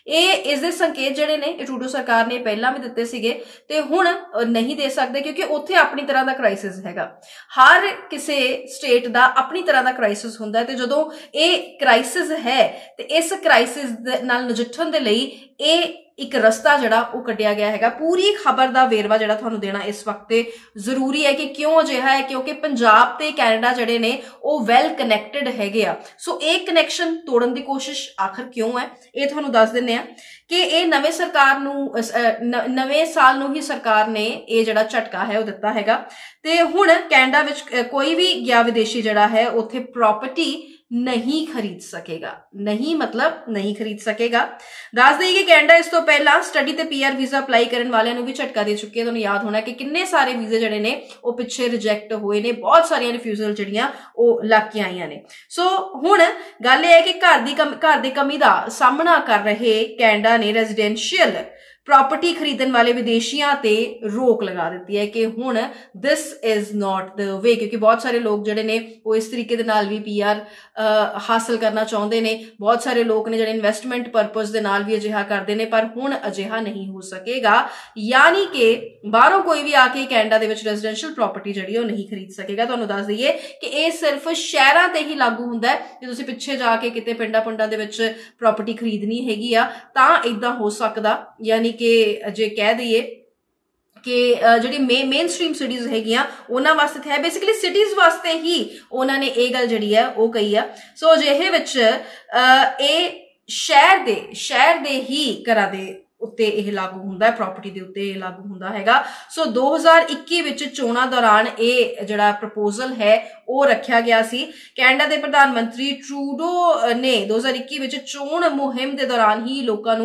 ये इसके संकेत जिहड़े ने ट्रूडो सरकार ने पहला भी दिते सीगे ते हुण नहीं दे सकते क्योंकि उत्थे अपनी तरह का क्राइसिस हैगा। हर किसी स्टेट का अपनी तरह का क्राइसिस हुंदा है ते जदों ये क्राइसिस है ते इस क्राइसिस नाल नजिठण दे लई ये एक रस्ता जिहड़ा वो कढ़िया गया है। पूरी खबर का वेरवा जिहड़ा तुहानूं देना इस वक्त जरूरी है कि क्यों अजिहा है, क्योंकि पंजाब ते कैनेडा जिहड़े ने वो वैल कनैक्टेड हैगे आ। सो एक कनैक्शन तोड़न की कोशिश आखिर क्यों है, ये तुहानूं दस दिंदे आ कि ये नवे सरकार नवे साल नूं ही सरकार ने ये जिहड़ा झटका है वो दिता हैगा। ते हुण कैनेडा विच कोई भी गया विदेशी जिहड़ा है उत्थे प्रॉपर्टी नहीं खरीद सकेगा, नहीं मतलब नहीं खरीद सकेगा। दस देइए कि कैनेडा इस तो पहला स्टडी ते पीआर वीजा अप्लाई करने वालियां नूं भी झटका दे चुके हैं। तुहानूं याद होना कि किन्ने सारे वीजे जिहड़े ने वो पिछे रिजैक्ट होए ने, बहुत सारियां रिफ्यूजल जिहड़ियां वो लग के आईयां ने। सो हुण गल ये है कि घर दी कमी दा सामना कर रहे कैनेडा ने रेजिडेंशियल प्रॉपर्टी खरीदने वाले विदेशियों ते रोक लगा दी है कि हुण this is not the way, क्योंकि बहुत सारे लोग जिहड़े ने वो इस तरीके दे नाल भी पीआर हासिल करना चाहते ने। बहुत सारे लोग ने जिहड़े इन्वेस्टमेंट परपज दे नाल भी अजिहा करदे ने, पर हुण अजिहा नहीं हो सकेगा। यानी कि बाहरों कोई भी आके कैनेडा दे विच रेजिडेंशियल प्रॉपर्टी जिहड़ी वो नहीं खरीद सकेगा। तुहानूं दस दईए कि ये सिर्फ शहरां ते ही लागू हुंदा है। जे तुसीं पिछे जाके किते पिंडां दे विच प्रॉपर्टी खरीदनी हैगी आ तां इदां हो सकदा। यानी कि जे कह दईए कि जिहड़ी मेन स्ट्रीम सिटीज़ हैगियां उन्हां वास्ते है, बेसिकली सिटीज़ वास्ते ही उन्हां ने ये गल जिहड़ी है वो कही है। सो अजिहे विच शहर दे ही घरां दे उत्ते यह लागू हुंदा है, प्रॉपर्टी दे उत्ते लागू हुंदा हैगा। सो 2021 विच चोणां दौरान ये जिहड़ा प्रपोजल है वो रखा गया सी। कैनेडा दे प्रधानमंत्री ट्रूडो ने 2021 विच चोण मुहिम दे दौरान ही लोकां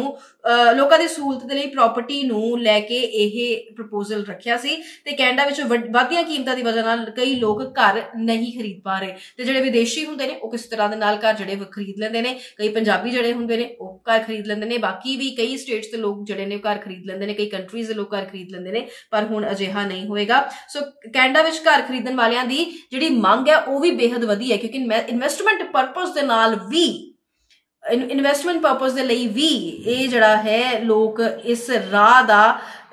दी सहूलत दे लई प्रॉपर्टी नूं लैके यह प्रपोजल रखिया सी। ते कैनेडा विच वधियां कीमतां दी वजह नाल कई लोग घर नहीं खरीद पा रहे, ते जिहड़े विदेशी हुंदे ने वो किस तरह दे नाल घर जिहड़े खरीद लैंदे ने। कई पंजाबी जिहड़े हुंदे ने वो घर खरीद लैंदे ने, बाकी भी कई स्टेट्स दे लोग जिहड़े ने घर खरीद लैंदे ने, कई कंट्रीज दे लोग घर खरीद लैंदे ने, पर हुण अजिहा नहीं होएगा। सो कैनेडा विच घर खरीदण वालियां दी जिहड़ी मंग है वो भी बेहद वधी है, क्योंकि इन्वेस्टमेंट परपज दे नाल भी इन्वेस्टमेंट परपज दे लई भी ये जिहड़ा है लोग इस राह दा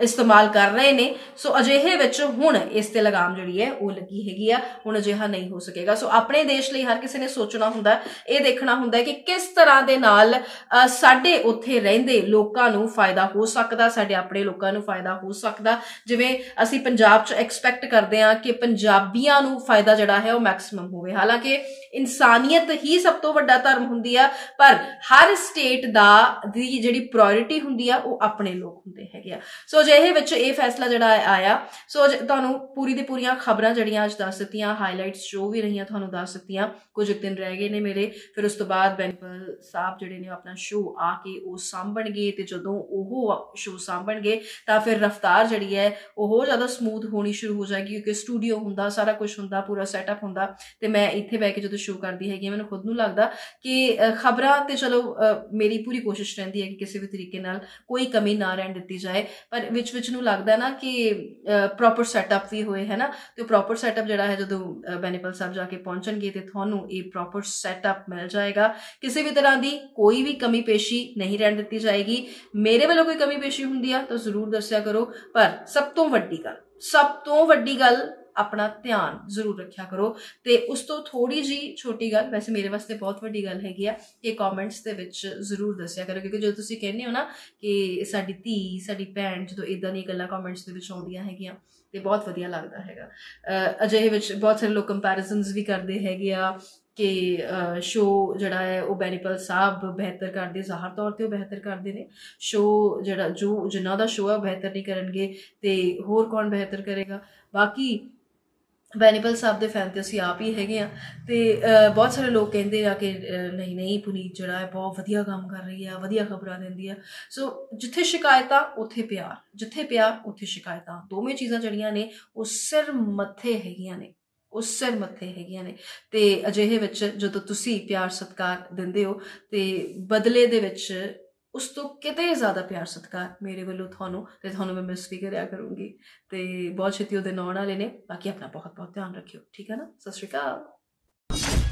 इस्तेमाल कर रहे ने। सो अजिहे विच हुण इस ते लगाम जिहड़ी है वो लगी हैगी आ, हुण अजिहा नहीं हो सकेगा। सो अपने देश लई हर किसी ने सोचना हुंदा, ये देखना हुंदा कि किस तरह दे नाल साडे उत्थे रहिंदे लोकां नूं फायदा हो सकदा, साडे अपने लोकां नूं फायदा हो सकदा। जिवें असीं पंजाब च एक्सपैक्ट करदे हां कि पंजाबियां नूं फायदा जिहड़ा है वो मैक्सिमम होवे। हालांकि इंसानियत ही सब तो वड्डा धर्म हुंदी आ, पर हर स्टेट दी जिहड़ी प्रायोरिटी हुंदी आ वो अपने लोग हुंदे हैगे आ। सो अजिहे विच ये फैसला जिहड़ा आया। सो तुहानूं पूरी दी पूरियां खबरां जिहड़ियां अज दस दित्तियां, हाईलाइट्स जो भी रहियां तुहानूं दस दित्तियां। कुछ दिन रह गए ने मेरे, फिर उस तो बाद बेनीपाल साहब जिहड़े ने अपना शो आके वो सांभणगे, ते जदों ओह शो सांभणगे तां फिर रफ्तार जिहड़ी है वो होर ज़्यादा समूथ होनी शुरू हो जाएगी, क्योंकि स्टूडियो हुंदा, सारा कुछ हुंदा, पूरा सैटअप हुंदा। ते मैं इत्थे बैठ के जदों शो करदी हैगी मैनूं खुद नूं लगदा कि खबरां ते चलो मेरी पूरी कोशिश रहिंदी है कि किसी भी तरीके नाल कोई कमी ना रहन दित्ती जाए, पर विच नूं लगदा ना कि प्रॉपर सैटअप भी होए है ना। तो प्रॉपर सैटअप जिहड़ा है जदों बेनीपाल साहब जाके पहुंचणगे ते तुहानूं ये प्रॉपर सैटअप मिल जाएगा। किसी भी तरह की कोई भी कमी पेशी नहीं रहन दित्ती जाएगी। मेरे वालों कोई कमी पेशी हुंदी आ तो जरूर दस्सिया करो, पर सब तो वड्डी गल अपना ध्यान जरूर रखा करो। ते उस तो थोड़ी जी छोटी गल, वैसे मेरे वास्ते बहुत वड्डी गल हैगी आ कि कॉमेंट्स दे विच जरूर दस्सिया करो, क्योंकि जो तुसीं कहने हो ना कि साडी धी साडी भैन जो इदां दी गल्लां कॉमेंट्स दे विच आउंदियां हैगियां ते बहुत वधिया लगदा हैगा। अजिहे विच बहुत सारे लोग कंपैरिजनस भी करदे हैगे आ कि शो जिहड़ा है वो बेनीपाल साहब बेहतर करदे, ज़ाहिर तौर पर वो बेहतर करते हैं। शो जिहड़ा जो जिन्हां दा शो है वो बेहतर नहीं करनगे ते होर कौन बेहतर करेगा। बाकी बेनीपाल साहब के फैन तो असीं आप ही हैगे आ। ते बहुत सारे लोग कहते हैं कि नहीं पुनीत जिहड़ा है बहुत वधिया काम कर रही है, वधिया खबरां दिंदी है। सो जिथे शिकायतां उत्थे प्यार, जिथे प्यार उत्थे शिकायतां, दोवें चीज़ां जिहड़ियां ने वो सिर मत्थे हैगियां ने, उस सिर मत्थे हैगियां ने। ते अजिहे विच जदों तुसीं प्यार सत्कार दिंदे हो ते बदले दे विच उस तो किते ज़्यादा प्यार सत्कार मेरे वालों थानू मैं मिस भी करा करूँगी। तो बहुत छेती वो दिन आने वाले ने। बाकी अपना बहुत बहुत ध्यान रखियो, ठीक है ना। सत श्री अकाल।